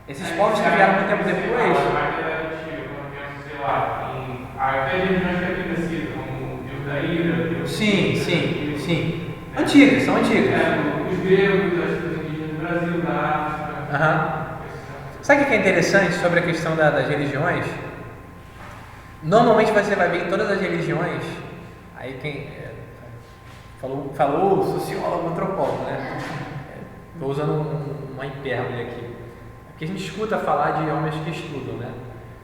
Esses povos que vieram muito tempo depois. Sei lá, até religiões Sim. Antigas, são antigas. Os gregos, as coisas indígenas do Brasil, da África. Sabe o que é interessante sobre a questão das religiões? Normalmente você vai ver em todas as religiões, aí quem falou sociólogo, antropólogo, né? Estou usando uma hipérbole aqui. Porque a gente escuta falar de homens que estudam, né?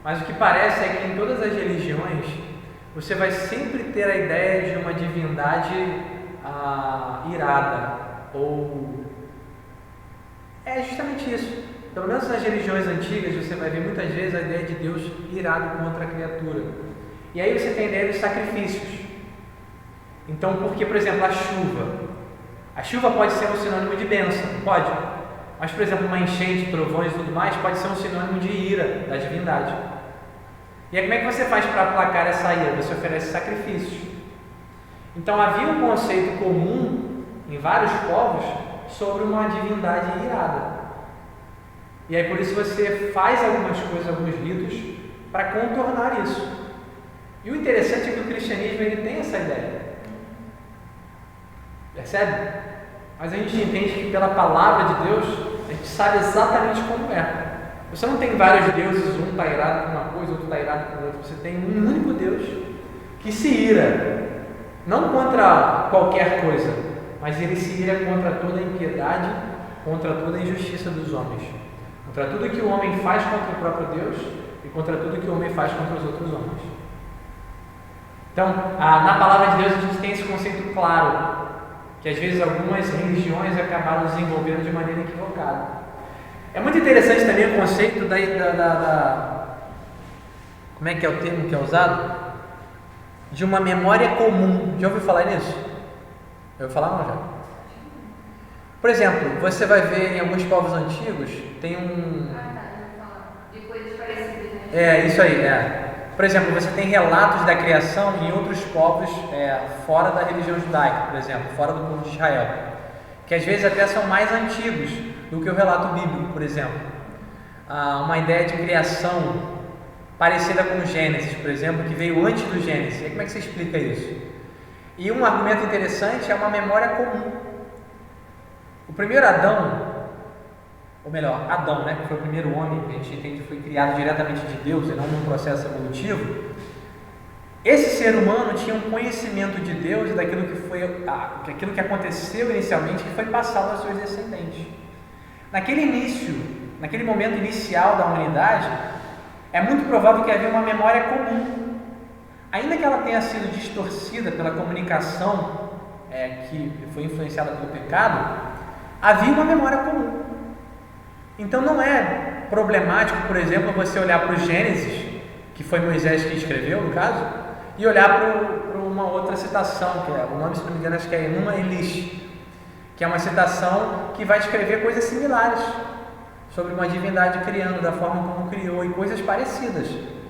Mas o que parece é que em todas as religiões você vai sempre ter a ideia de uma divindade irada, ou é justamente isso. Pelo menos nas religiões antigas você vai ver muitas vezes a ideia de Deus irado contra a criatura. E aí você tem a ideia dos sacrifícios. Então, porque, por exemplo, a chuva pode ser um sinônimo de bênção, pode. Mas, por exemplo, uma enchente, trovões e tudo mais pode ser um sinônimo de ira da divindade. E aí como é que você faz para aplacar essa ira? Você oferece sacrifícios. Então havia um conceito comum em vários povos sobre uma divindade irada. E aí por isso você faz algumas coisas, alguns ritos para contornar isso. E o interessante é que o cristianismo ele tem essa ideia. Percebe? Mas a gente entende que pela palavra de Deus a gente sabe exatamente como é. Você não tem vários deuses, um está irado com uma coisa, outro está irado com outra. Você tem um único Deus que se ira, não contra qualquer coisa, mas ele se ira contra toda a impiedade, contra toda a injustiça dos homens, contra tudo que o homem faz contra o próprio Deus e contra tudo que o homem faz contra os outros homens. Então, na palavra de Deus a gente tem esse conceito claro, que às vezes algumas religiões acabaram desenvolvendo de maneira equivocada. É muito interessante também o conceito como é que é o termo que é usado? De uma memória comum. Já ouviu falar nisso? Eu ouvi falar não já? Por exemplo, você vai ver em alguns povos antigos, tem de coisas parecidas, né? É, isso aí, Por exemplo, você tem relatos da criação em outros povos fora da religião judaica, por exemplo, fora do povo de Israel, que às vezes até são mais antigos do que o relato bíblico, por exemplo. Uma ideia de criação parecida com o Gênesis, por exemplo, que veio antes do Gênesis. E como é que você explica isso? E um argumento interessante é uma memória comum. O primeiro Adão, ou melhor, Adão, que foi o primeiro homem, que a gente entende que foi criado diretamente de Deus e não num processo evolutivo, esse ser humano tinha um conhecimento de Deus e daquilo que foi, aquilo que aconteceu inicialmente, que foi passado aos seus descendentes. Naquele momento inicial da humanidade, é muito provável que havia uma memória comum. Ainda que ela tenha sido distorcida pela comunicação que foi influenciada pelo pecado, havia uma memória comum. Então não é problemático, por exemplo, você olhar para o Gênesis, que foi Moisés que escreveu, no caso, e olhar para uma outra citação, que o nome, se não me engano, acho que é Enuma Elish, que é uma citação que vai descrever coisas similares sobre uma divindade criando da forma como criou e coisas parecidas,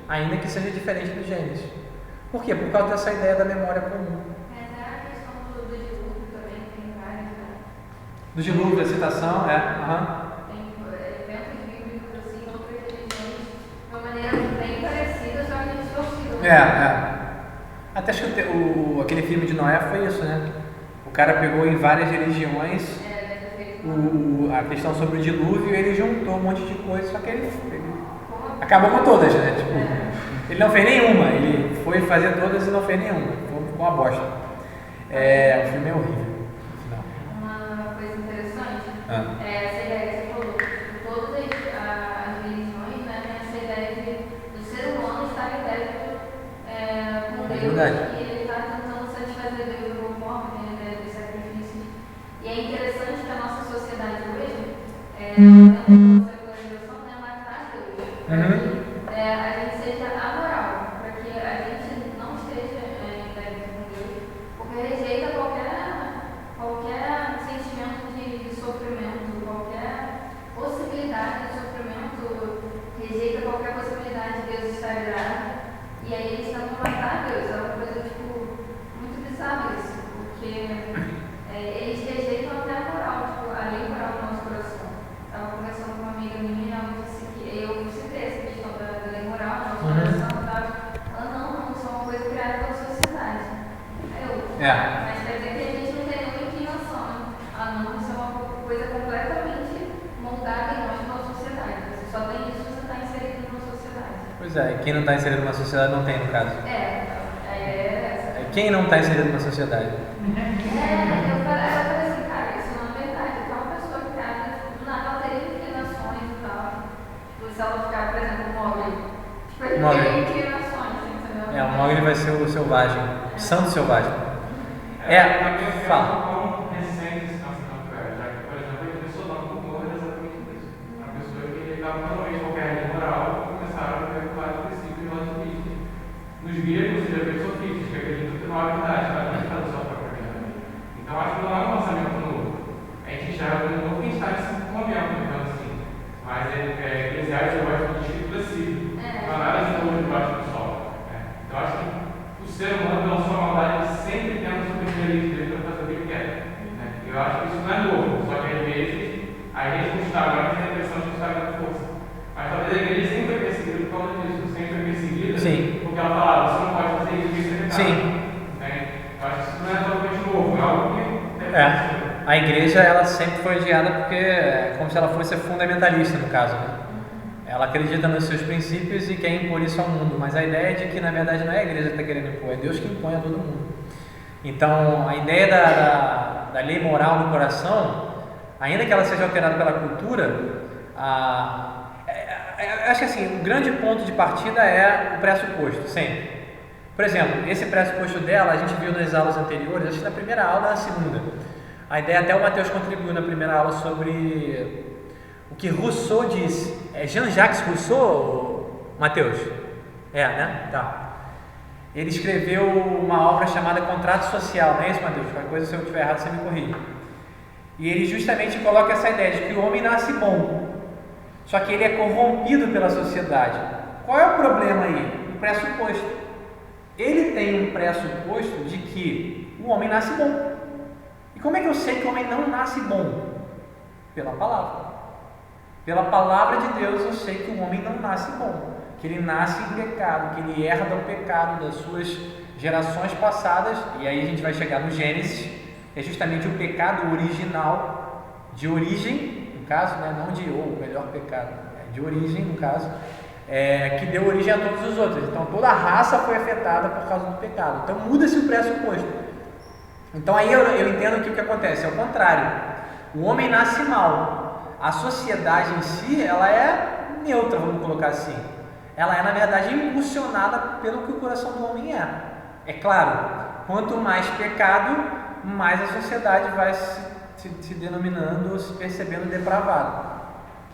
ainda que seja diferente do Gênesis. Por quê? Por causa dessa ideia da memória comum. Mas a questão do dilúvio também tem várias, né? Do dilúvio, a citação, Tem eventos bíblicos assim, outras religiões, de uma maneira bem parecida, só que distorcida. Até acho que aquele filme de Noé foi isso, né? O cara pegou em várias religiões a questão sobre o dilúvio e ele juntou um monte de coisa, só que ele acabou com todas, né? Ele não fez nenhuma, ele foi fazer todas e não fez nenhuma, ficou uma bosta. O filme é horrível. Uma coisa interessante, essa ideia que você falou, todas as religiões, né, tem essa ideia do ser humano estar em débito com Deus, e ele está tentando satisfazer Deus de alguma forma, tem a ideia dos sacrifícios. E é interessante que a nossa sociedade hoje, dentro da secularização, matar Deus, para que a gente seja amoral, para que a gente não esteja em débito com Deus, porque rejeita qualquer sentimento de sofrimento, qualquer possibilidade de sofrimento, rejeita qualquer possibilidade de Deus estar irado, e aí eles estão a matar Deus. É uma coisa muito bizarra isso, porque eles rejeitam até a moral, a lei moral do nosso coração. Estava conversando com uma amiga minha e ela disse que eu citei essa questão da lei moral do nosso coração, ela não, isso é uma coisa criada pela sociedade. Aí eu, Mas quer dizer que a gente não tem nenhuma inclinação, né? A não ser uma coisa completamente moldada em nós numa sociedade. Você só tem isso se você está inserido numa sociedade. Pois é, e quem não está inserido numa sociedade não tem, no caso. A ideia é essa. Quem não está inserido numa sociedade? Eu falei assim, cara, isso não é verdade. Então, uma pessoa que ela teria inclinações e tal. Tipo, se ela ficar, por exemplo, móvel. Tipo, ele tem inclinações, entendeu? O Mogli vai ser o selvagem, o santo selvagem. Fala. Recente esse nosso campo, já que, por exemplo, ele começou dando por morrer exatamente isso. Uma pessoa que estava totalmente qualquer regra moral começaram a ver vários princípios relativistas. Nos gregos, você já vê sofistas, que acreditam que não há verdade, mas não está do seu próprio vida. Então, acho que não é um pensamento novo. A gente enxerga como novo quem está nesse momento, então, assim. Mas Eclesiastes eu gosto de escrito cívico. Não há nada de novo debaixo do sol. Então, acho que o ser humano, pela sua maldade, sempre tem a superioridade dele para fazer o que ele quer. Eu acho que isso não é novo, só que às vezes a gente não está agora tem a impressão de estar dando força. Mas talvez a igreja sempre foi perseguida por causa disso, sempre foi perseguida porque ela falava, você não pode fazer isso, isso é pecado. Eu acho que isso não é totalmente novo, é algo que a igreja ela sempre foi odiada porque é como se ela fosse fundamentalista, no caso, né? Ela acredita nos seus princípios e quer impor isso ao mundo, mas a ideia é de que na verdade não é a igreja que está querendo impor, é Deus que impõe a todo mundo. Então a ideia da lei moral no coração, ainda que ela seja alterada pela cultura, acho que assim, o grande ponto de partida é o pressuposto, sempre. Por exemplo, esse pressuposto dela a gente viu nas aulas anteriores, acho que na primeira aula e na segunda. A ideia, até o Matheus contribuiu na primeira aula sobre o que Rousseau disse. É Jean-Jacques Rousseau, Matheus? Né? Tá. Ele escreveu uma obra chamada Contrato Social, não é isso, Matheus? Qualquer coisa, se eu estiver errado, você me corrige. E ele justamente coloca essa ideia de que o homem nasce bom, só que ele é corrompido pela sociedade. Qual é o problema aí? O pressuposto. Ele tem um pressuposto de que o homem nasce bom. E como é que eu sei que o homem não nasce bom? Pela palavra. Pela palavra de Deus eu sei que o homem não nasce bom, que ele nasce em pecado, que ele herda o pecado das suas gerações passadas, e aí a gente vai chegar no Gênesis, é justamente o pecado original, de origem, no caso, né, não de o melhor pecado, de origem, no caso, que deu origem a todos os outros. Então toda a raça foi afetada por causa do pecado, então muda-se o pressuposto. Então aí eu entendo que o que acontece é o contrário, o homem nasce mal. A sociedade em si, ela é neutra, vamos colocar assim. Ela é, na verdade, impulsionada pelo que o coração do homem é. É claro, quanto mais pecado, mais a sociedade vai se denominando, se percebendo depravada.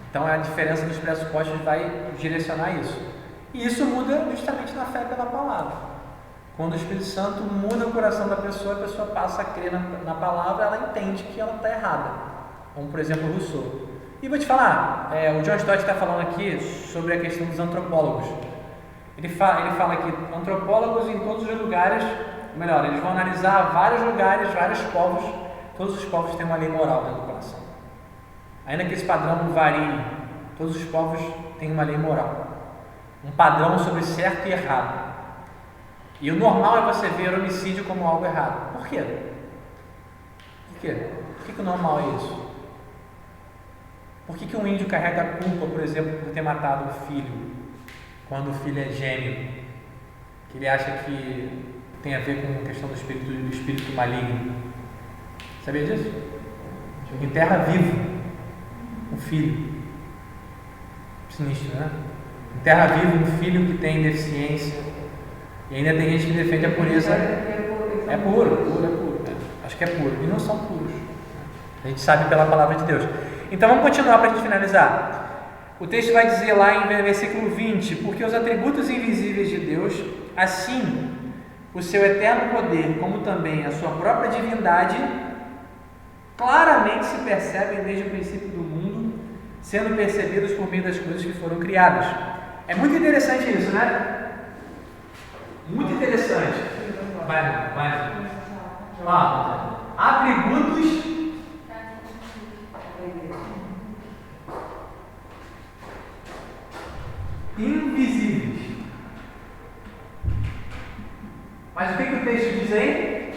Então, a diferença dos pressupostos vai direcionar isso. E isso muda justamente na fé pela palavra. Quando o Espírito Santo muda o coração da pessoa, a pessoa passa a crer na palavra, ela entende que ela está errada. Como, por exemplo, Rousseau. E vou te falar, o John Stott está falando aqui sobre a questão dos antropólogos. Ele fala que antropólogos em todos os lugares, melhor, eles vão analisar vários lugares, vários povos, todos os povos têm uma lei moral dentro do coração. Ainda que esse padrão varie, todos os povos têm uma lei moral. Um padrão sobre certo e errado. E o normal é você ver o homicídio como algo errado. Por quê? Por quê? Por que o normal é isso? Por que um índio carrega a culpa, por exemplo, por ter matado o filho, quando o filho é gêmeo? Que ele acha que tem a ver com a questão do espírito maligno. Sabia disso? Enterra vivo um filho. Sinistro, né? Enterra vivo um filho que tem deficiência. E ainda tem gente que defende a pureza. É puro. Acho que é puro. E não são puros. A gente sabe pela palavra de Deus. Então vamos continuar para a gente finalizar. O texto vai dizer lá em versículo 20: porque os atributos invisíveis de Deus, assim o seu eterno poder, como também a sua própria divindade, claramente se percebem desde o princípio do mundo, sendo percebidos por meio das coisas que foram criadas. É muito interessante isso, né? Muito interessante. Vai. Atributos invisíveis. Mas o que o texto diz aí?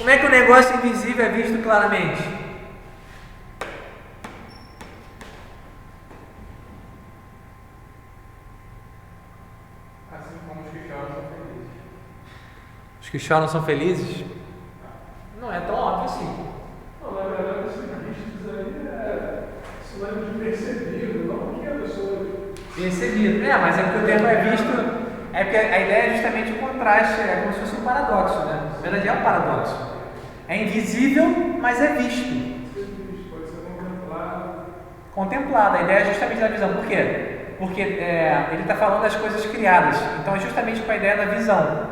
Como é que o negócio invisível é visto claramente? Assim como os que choram são felizes. Os que choram são felizes? Não é tão óbvio assim. Não, na verdade, esses vistos aí é sinônimo de percebido, não que a pessoa. Percebido. Mas é porque o termo é visto. É porque a ideia é justamente o contraste, é como se fosse um paradoxo, né? Na verdade é um paradoxo. É invisível, mas é visto. Pode ser contemplado. Contemplado, a ideia é justamente da visão. Por quê? Porque ele está falando das coisas criadas. Então é justamente com a ideia da visão.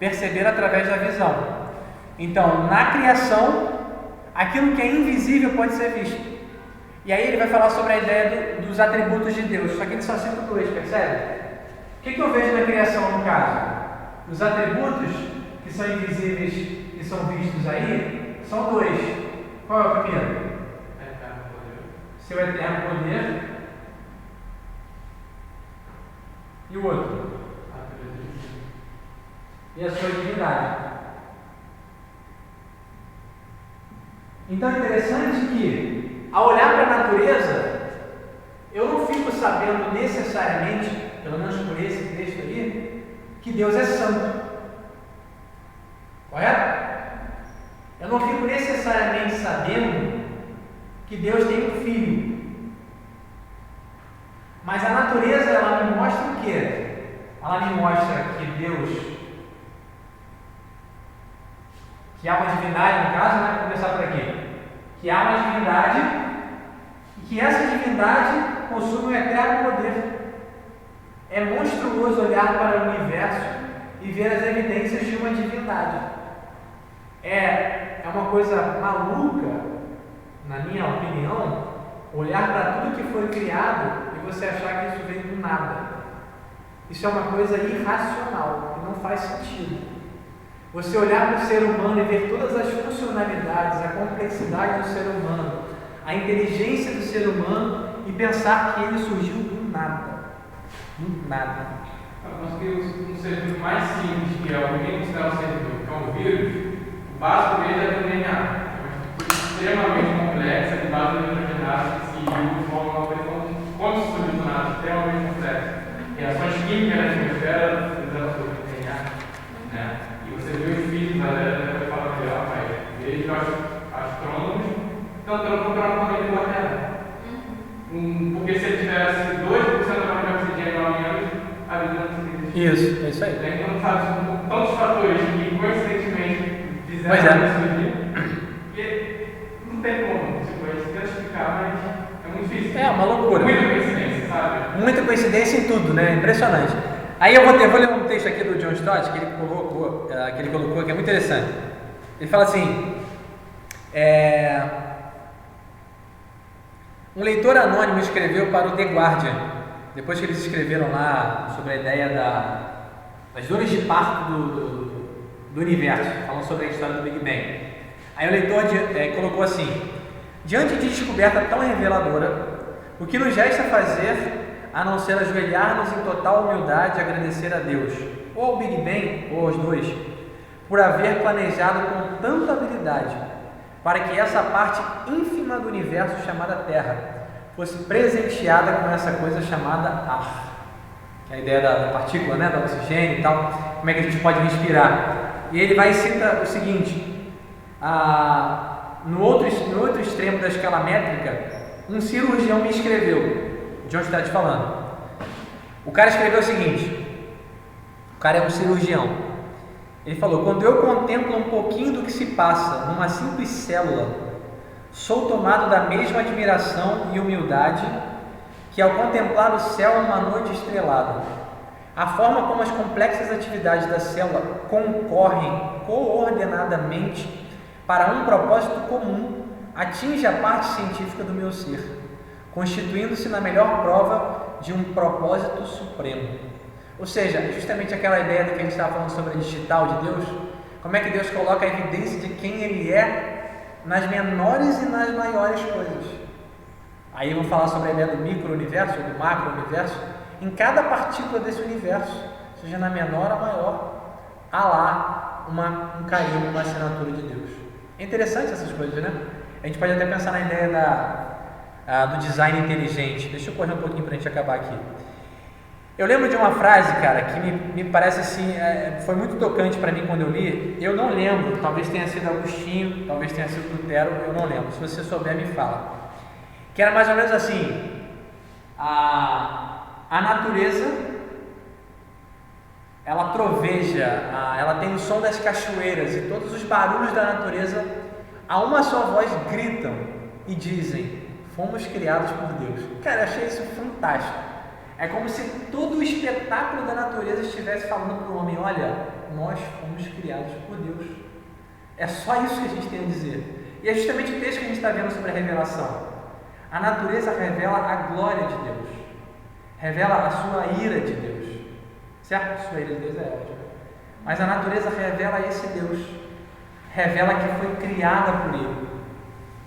Perceber através da visão. Então, na criação, aquilo que é invisível pode ser visto. E aí ele vai falar sobre a ideia dos atributos de Deus. Só que ele só cita 2, percebe? O que eu vejo na criação, no caso? Os atributos que são invisíveis, que são vistos aí, são 2. Qual é o primeiro? Eterno poder. Seu eterno poder. E o outro? E a sua divindade. Então é interessante que, ao olhar para a natureza, eu não fico sabendo necessariamente, pelo menos por esse texto aí, que Deus é santo. Correto? Eu não fico necessariamente sabendo que Deus tem um filho. Mas a natureza, ela me mostra o quê? Ela me mostra que Deus, que há uma divindade, no caso, né? Vou começar por aqui. Que há uma divindade e que essa divindade possui um eterno poder. É monstruoso olhar para o universo e ver as evidências de uma divindade. É uma coisa maluca, na minha opinião, olhar para tudo que foi criado e você achar que isso veio do nada. Isso é uma coisa irracional, que não faz sentido. Você olhar para o ser humano e ver todas as funcionalidades, a complexidade do ser humano, a inteligência do ser humano e pensar que ele surgiu do nada. Do nada. Nós temos um servidor mais simples, que é o que ninguém considera um servidor, que é um vírus. O básico dele é do DNA. É uma coisa extremamente complexa, de base nitrogenada, que se forma uma coisa como se surgiu do nada, extremamente complexa. Reações químicas na atmosfera fizeram surgir o DNA. Né? E você vê os vídeos, a galera vai falar melhor, mas vejo astrônomos tentando procurar uma família da Terra. Porque se ele tivesse 2% da quantidade de oxigênio ao menos, a vida não seria existir. Isso, é isso aí. Então, sabe, tantos fatores que coincidentemente fizeram Pois é. isso aqui, porque não tem como, tipo, a gente tenta explicar, mas é muito difícil. É uma loucura. Muita coincidência, sabe? Muita coincidência em tudo, né? Impressionante. Aí eu vou ler um texto aqui do John Stott que ele colocou, que é muito interessante. Ele fala assim: um leitor anônimo escreveu para o The Guardian, depois que eles escreveram lá sobre a ideia das dores de parto do universo, falando sobre a história do Big Bang. Aí o leitor colocou assim: diante de descoberta tão reveladora, o que nos resta fazer a não ser ajoelhar-nos em total humildade e agradecer a Deus, ou ao Big Bang, ou aos dois, por haver planejado com tanta habilidade para que essa parte ínfima do universo chamada Terra fosse presenteada com essa coisa chamada ar. Que é a ideia da partícula, né, do oxigênio e tal, como é que a gente pode respirar. E ele vai e cita o seguinte: no outro extremo da escala métrica, um cirurgião me escreveu. John está te falando. O cara escreveu o seguinte: o cara é um cirurgião. Ele falou: quando eu contemplo um pouquinho do que se passa numa simples célula, sou tomado da mesma admiração e humildade que ao contemplar o céu numa noite estrelada. A forma como as complexas atividades da célula concorrem coordenadamente para um propósito comum atinge a parte científica do meu ser, constituindo-se na melhor prova de um propósito supremo. Ou seja, justamente aquela ideia do que a gente estava falando sobre a digital de Deus, como é que Deus coloca a evidência de quem Ele é nas menores e nas maiores coisas. Aí eu vou falar sobre a ideia do micro-universo, do macro-universo, em cada partícula desse universo, seja na menor ou maior, há lá um carimbo, uma assinatura de Deus. É interessante essas coisas, né? A gente pode até pensar na ideia do design inteligente. Deixa eu correr um pouquinho para a gente acabar aqui. Eu lembro de uma frase, cara, que me parece assim, foi muito tocante para mim quando eu li. Eu não lembro, talvez tenha sido Agostinho, talvez tenha sido Lutero, eu não lembro. Se você souber, me fala. Que era mais ou menos assim: a natureza, ela troveja, ela tem o som das cachoeiras e todos os barulhos da natureza, a uma só voz gritam e dizem: fomos criados por Deus. Cara, eu achei isso fantástico. É como se todo o espetáculo da natureza estivesse falando para o homem: olha, nós fomos criados por Deus. É só isso que a gente tem a dizer. E é justamente o texto que a gente está vendo sobre a revelação. A natureza revela a glória de Deus, revela a sua ira de Deus, certo? A sua ira de Deus é ótima. Mas a natureza revela esse Deus, revela que foi criada por Ele.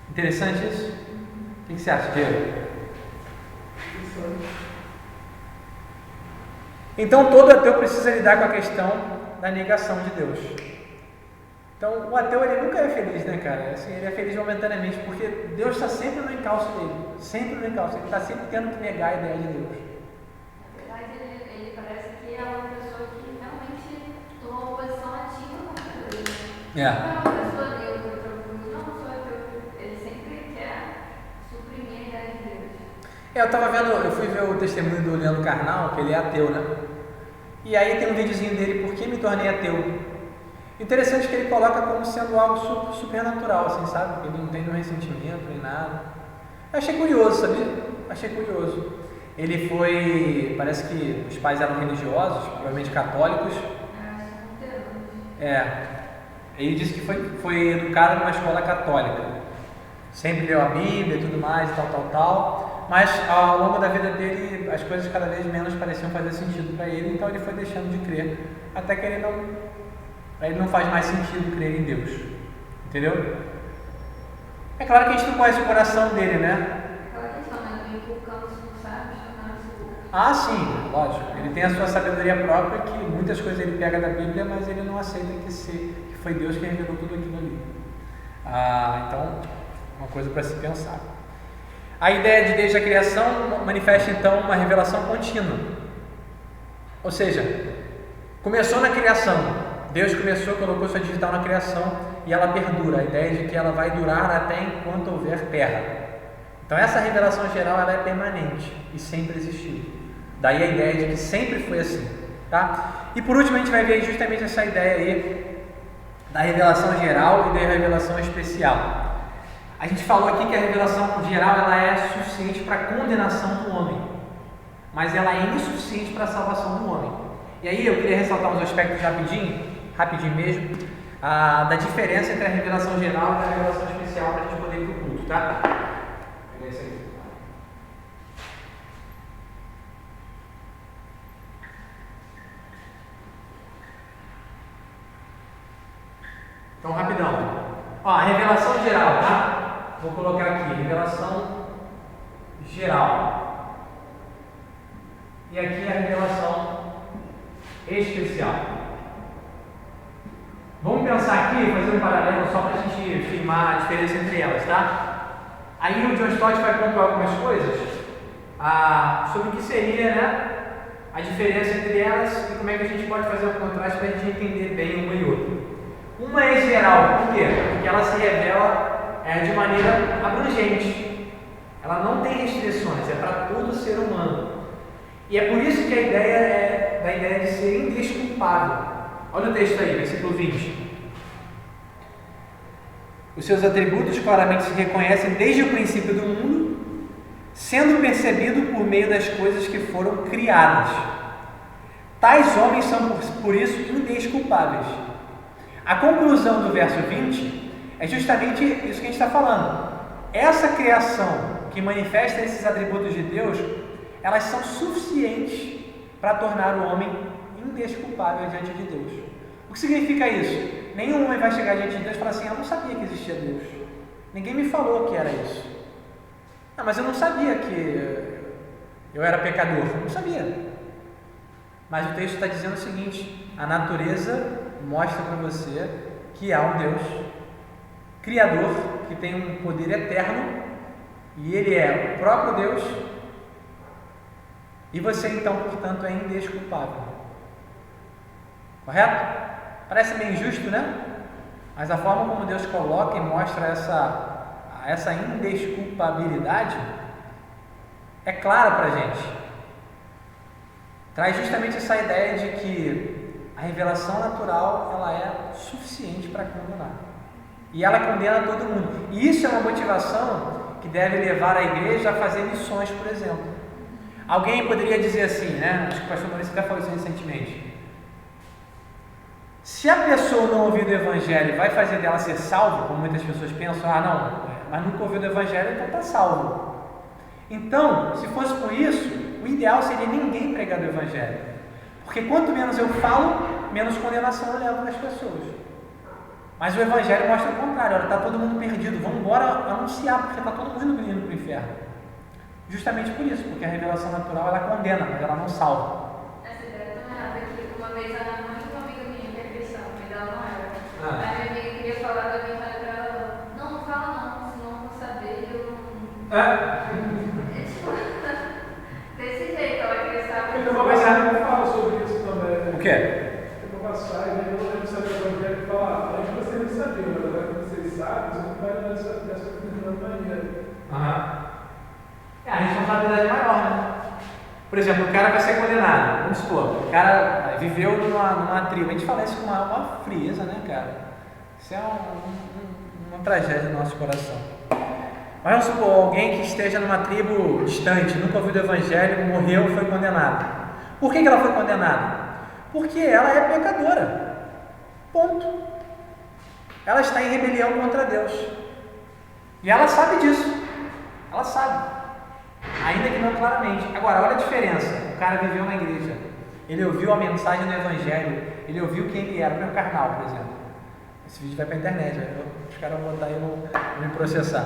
Interessante isso? O que você acha, Diego? Então todo ateu precisa lidar com a questão da negação de Deus. Então o ateu, ele nunca é feliz, né, cara? Assim, ele é feliz momentaneamente, porque Deus está sempre no encalço dele, sempre no encalço, ele está sempre tendo que negar a ideia de Deus. Na verdade, ele parece que é uma pessoa que realmente tomou uma posição ativa contra Deus. Não é uma pessoa neutra, tranquila, não sou ateu, ele sempre quer suprimir a ideia de Deus. Eu fui ver o testemunho do Leandro Carnal, que ele é ateu, né? E aí tem um videozinho dele, por que me tornei ateu? Interessante que ele coloca como sendo algo supernatural, assim, sabe? Ele não tem nenhum ressentimento nem nada. Eu achei curioso, sabia? Achei curioso. Ele parece que os pais eram religiosos, provavelmente católicos. Ele disse que foi educado numa escola católica. Sempre leu a Bíblia e tudo mais, tal. Mas ao longo da vida dele, as coisas cada vez menos pareciam fazer sentido para ele, então ele foi deixando de crer, até que ele não faz mais sentido crer em Deus. Entendeu? É claro que a gente não conhece o coração dele, né? Aquela questão, né? Do inculcando os sábios, tornando-se. Ah, sim, lógico. Ele tem a sua sabedoria própria, que muitas coisas ele pega da Bíblia, mas ele não aceita que foi Deus quem revelou tudo aquilo ali. Então, uma coisa para se pensar. A ideia de desde a criação manifesta então uma revelação contínua. Ou seja, começou na criação. Deus colocou sua digital na criação e ela perdura. A ideia de que ela vai durar até enquanto houver terra. Então essa revelação geral ela é permanente e sempre existiu. Daí a ideia de que sempre foi assim. Tá? E por último a gente vai ver justamente essa ideia aí da revelação geral e da revelação especial. A gente falou aqui que a revelação geral ela é suficiente para a condenação do homem, mas ela é insuficiente para a salvação do homem. E aí eu queria ressaltar uns aspectos rapidinho mesmo, da diferença entre a revelação geral e a revelação especial para a gente poder ir para o culto, tá? Vou pegar isso aqui. Então, rapidão. A revelação geral, tá? Vou colocar aqui, revelação geral. E aqui a revelação especial. Vamos pensar aqui, fazer um paralelo só para a gente firmar a diferença entre elas, tá? Aí o John Stott vai pontuar algumas coisas sobre o que seria, né, a diferença entre elas e como é que a gente pode fazer o contraste para a gente entender bem uma e outra. Uma é geral, por quê? Porque ela se revela de maneira abrangente. Ela não tem restrições, é para todo ser humano. E é por isso que a ideia é da ideia de ser indesculpável. Olha o texto aí, versículo 20. Os seus atributos claramente se reconhecem desde o princípio do mundo, sendo percebido por meio das coisas que foram criadas. Tais homens são, por isso, indesculpáveis. A conclusão do verso 20 é justamente isso que a gente está falando. Essa criação que manifesta esses atributos de Deus, elas são suficientes para tornar o homem indesculpável diante de Deus. O que significa isso? Nenhum homem vai chegar diante de Deus e falar assim: eu não sabia que existia Deus. Ninguém me falou que era isso. Mas eu não sabia que eu era pecador. Eu não sabia. Mas o texto está dizendo o seguinte: a natureza mostra para você que há um Deus Criador, que tem um poder eterno, e Ele é o próprio Deus, e você então, portanto, é indesculpável. Correto? Parece meio injusto, né? Mas a forma como Deus coloca e mostra essa indesculpabilidade é clara para a gente. Traz justamente essa ideia de que a revelação natural ela é suficiente para condenar. E ela condena todo mundo. E isso é uma motivação que deve levar a igreja a fazer missões, por exemplo. Alguém poderia dizer assim, né? Acho que o pastor Maurício até falou isso recentemente. Se a pessoa não ouvir do Evangelho, vai fazer dela ser salvo, como muitas pessoas pensam, mas nunca ouviu do Evangelho, então está salvo. Então, se fosse por isso, o ideal seria ninguém pregar do Evangelho. Porque quanto menos eu falo, menos condenação eu levo nas pessoas. Mas o Evangelho mostra o contrário, olha, está todo mundo perdido, vamos embora anunciar, porque está todo mundo indo para o inferno. Justamente por isso, porque a revelação natural ela condena, mas ela não salva. Essa ideia é tão errada que uma vez a mãe de uma amiga minha, que é cristã, mas ela não era. A minha amiga queria falar da minha mãe para ela, não fala não, senão eu vou saber, eu não... É tipo, desse jeito, ela queria saber. Tem uma passagem que fala sobre isso também. O quê? Tem uma passagem, eu não lembro se é o Evangelho que fala, antes você não sabia, mas agora que vocês sabem, você não vai dessa maneira. É a responsabilidade maior, né? Por exemplo, o cara vai ser condenado, vamos supor, o cara viveu numa tribo, a gente fala isso com uma frieza, né, cara? Isso é uma tragédia no nosso coração. Mas vamos supor, alguém que esteja numa tribo distante, nunca ouviu do Evangelho, morreu, foi condenado. Por que ela foi condenada? Porque ela é pecadora. Ponto. Ela está em rebelião contra Deus. E ela sabe disso. Ela sabe. Ainda que não claramente. Agora, olha a diferença. O cara viveu na igreja. Ele ouviu a mensagem do Evangelho. Ele ouviu quem ele era. O meu carnal, por exemplo. Esse vídeo vai para a internet. Os caras vão botar aí e vão me processar.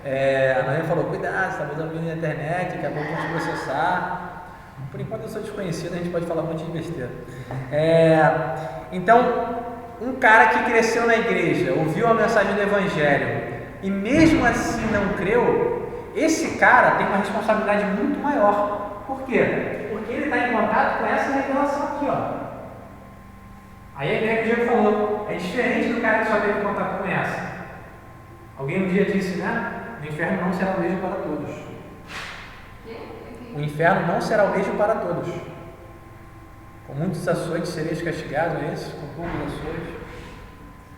A Nani falou, cuidado, você está botando vídeo na internet, daqui a pouco vão te processar. Por enquanto eu sou desconhecido, a gente pode falar um monte de besteira. Então, um cara que cresceu na igreja, ouviu a mensagem do Evangelho e mesmo assim não creu, esse cara tem uma responsabilidade muito maior. Por quê? Porque ele está em contato com essa revelação aqui, ó. Aí a ideia que o Diego falou é diferente do cara que só teve contato com essa. Alguém um dia disse, né? O inferno não será o mesmo para todos. O inferno não será o mesmo para todos. Com muitos açoites sereis castigados, é isso? Com poucos açoites.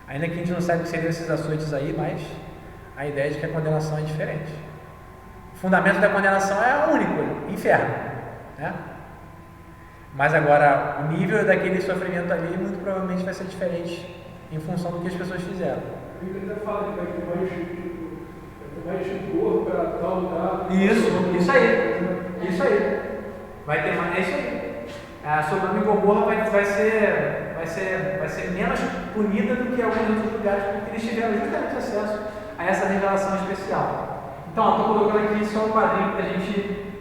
Ainda que a gente não saiba o que seriam esses açoites aí, mas a ideia de que a condenação é diferente. O fundamento da condenação é único, inferno, né? Mas agora, o nível daquele sofrimento ali muito provavelmente vai ser diferente em função do que as pessoas fizeram. A Bíblia até fala que vai ter mais rigor para tal lugar. Isso aí. Vai ter mais, é isso aí. A Sodoma e Gomorra vai ser menos punida do que alguns outros lugares, porque eles tiveram justamente acesso a essa revelação especial. Então, estou colocando aqui só um quadrinho para a gente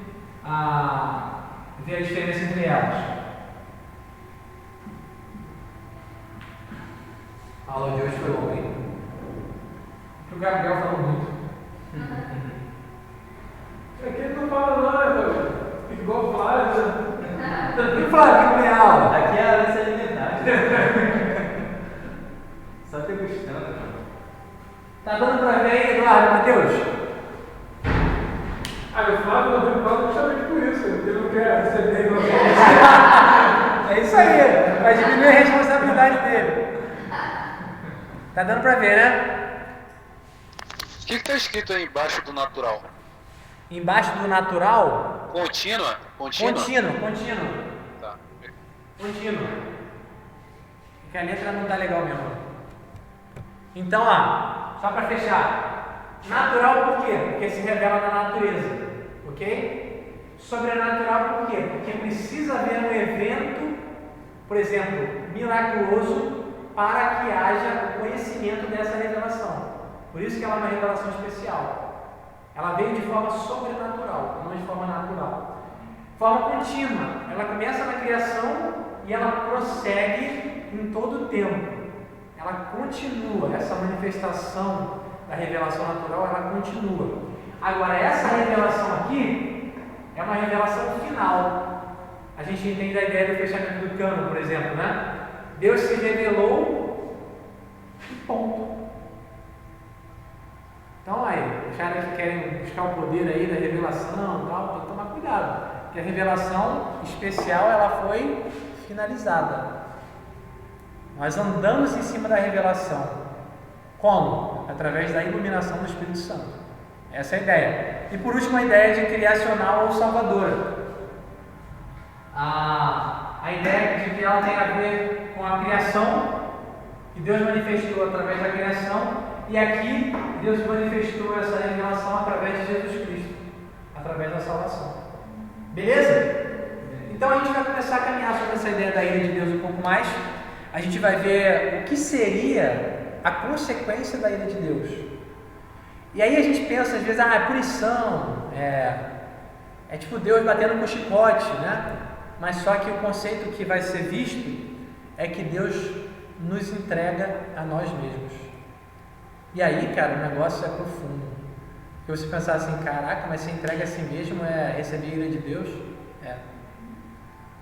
ver a diferença entre elas. A aula de hoje foi longa, hein? O Gabriel falou muito. Aqui ele não fala não, né, fica igual o Flávio, né? E Flávio, que não é aula? Aqui é a herança alimentar. Só degustando. Tá dando pra ver aí, Eduardo, Matheus? O Flávio não veio falar justamente por isso, ele não quer receber É isso aí, vai diminuir a responsabilidade dele. Tá dando pra ver, né? O que está escrito aí embaixo do natural? Embaixo do natural, Contínua? contínuo. Tá. Contínuo. Porque a letra não tá legal mesmo. Então, ó, só para fechar. Natural por quê? Porque se revela na natureza. Ok? Sobrenatural por quê? Porque precisa haver um evento, por exemplo, miraculoso, para que haja o conhecimento dessa revelação. Por isso que ela é uma revelação especial. Ela veio de forma sobrenatural, não de forma natural. Forma contínua. Ela começa na criação e ela prossegue em todo o tempo. Ela continua, essa manifestação da revelação natural, ela continua. Agora, essa revelação aqui é uma revelação final. A gente entende a ideia do fechamento do cano, por exemplo, né? Deus se revelou e ponto. Então aí, os caras que querem buscar o poder aí da revelação e tal, tem que tomar cuidado. Porque a revelação especial, ela foi finalizada. Nós andamos em cima da revelação. Como? Através da iluminação do Espírito Santo. Essa é a ideia. E por último, a ideia de criacional ou salvadora. A ideia de que ela tem a ver com a criação, que Deus manifestou através da criação, e aqui Deus manifestou essa revelação através de Jesus Cristo, através da salvação. Beleza? Então a gente vai começar a caminhar sobre essa ideia da ira de Deus um pouco mais. A gente vai ver o que seria a consequência da ira de Deus. E aí a gente pensa às vezes, é punição, é tipo Deus batendo com chicote, né? Mas só que o conceito que vai ser visto é que Deus nos entrega a nós mesmos. E aí, cara, o negócio é profundo. Porque você pensar assim, caraca, mas se entrega a si mesmo é receber a ira de Deus? É.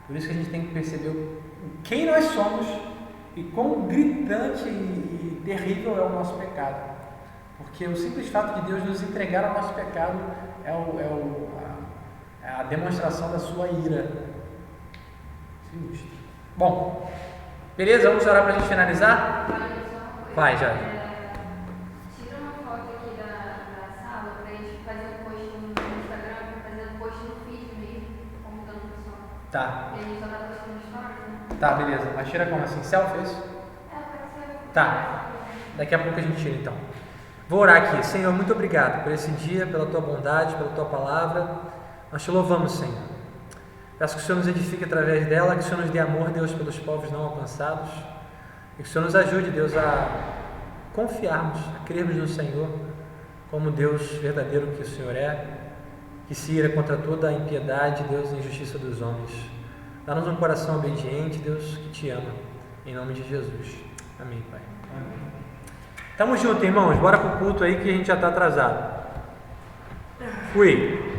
Por isso que a gente tem que perceber quem nós somos e quão gritante e terrível é o nosso pecado. Porque o simples fato de Deus nos entregar ao nosso pecado é a demonstração da sua ira. Sinistro. Bom, beleza? Vamos orar para a gente finalizar? Vai, já. Tira uma foto aqui da sala para a gente fazer um post no Instagram, fazer um post no feed mesmo, convidando o pessoal. Tá. E a gente só tá postando stories, né? Tá, beleza. Mas tira como assim? Selfie, isso? Pode ser. Tá. Daqui a pouco a gente tira então. Vou orar aqui. Senhor, muito obrigado por esse dia, pela tua bondade, pela tua palavra. Nós te louvamos, Senhor. Peço que o Senhor nos edifique através dela, que o Senhor nos dê amor, Deus, pelos povos não alcançados. E que o Senhor nos ajude, Deus, a confiarmos, a crermos no Senhor como Deus verdadeiro que o Senhor é, que se ira contra toda a impiedade, Deus, e injustiça dos homens. Dá-nos um coração obediente, Deus, que te ama. Em nome de Jesus. Amém, Pai. Amém. Tamo junto, irmãos. Bora pro culto aí que a gente já está atrasado. Fui.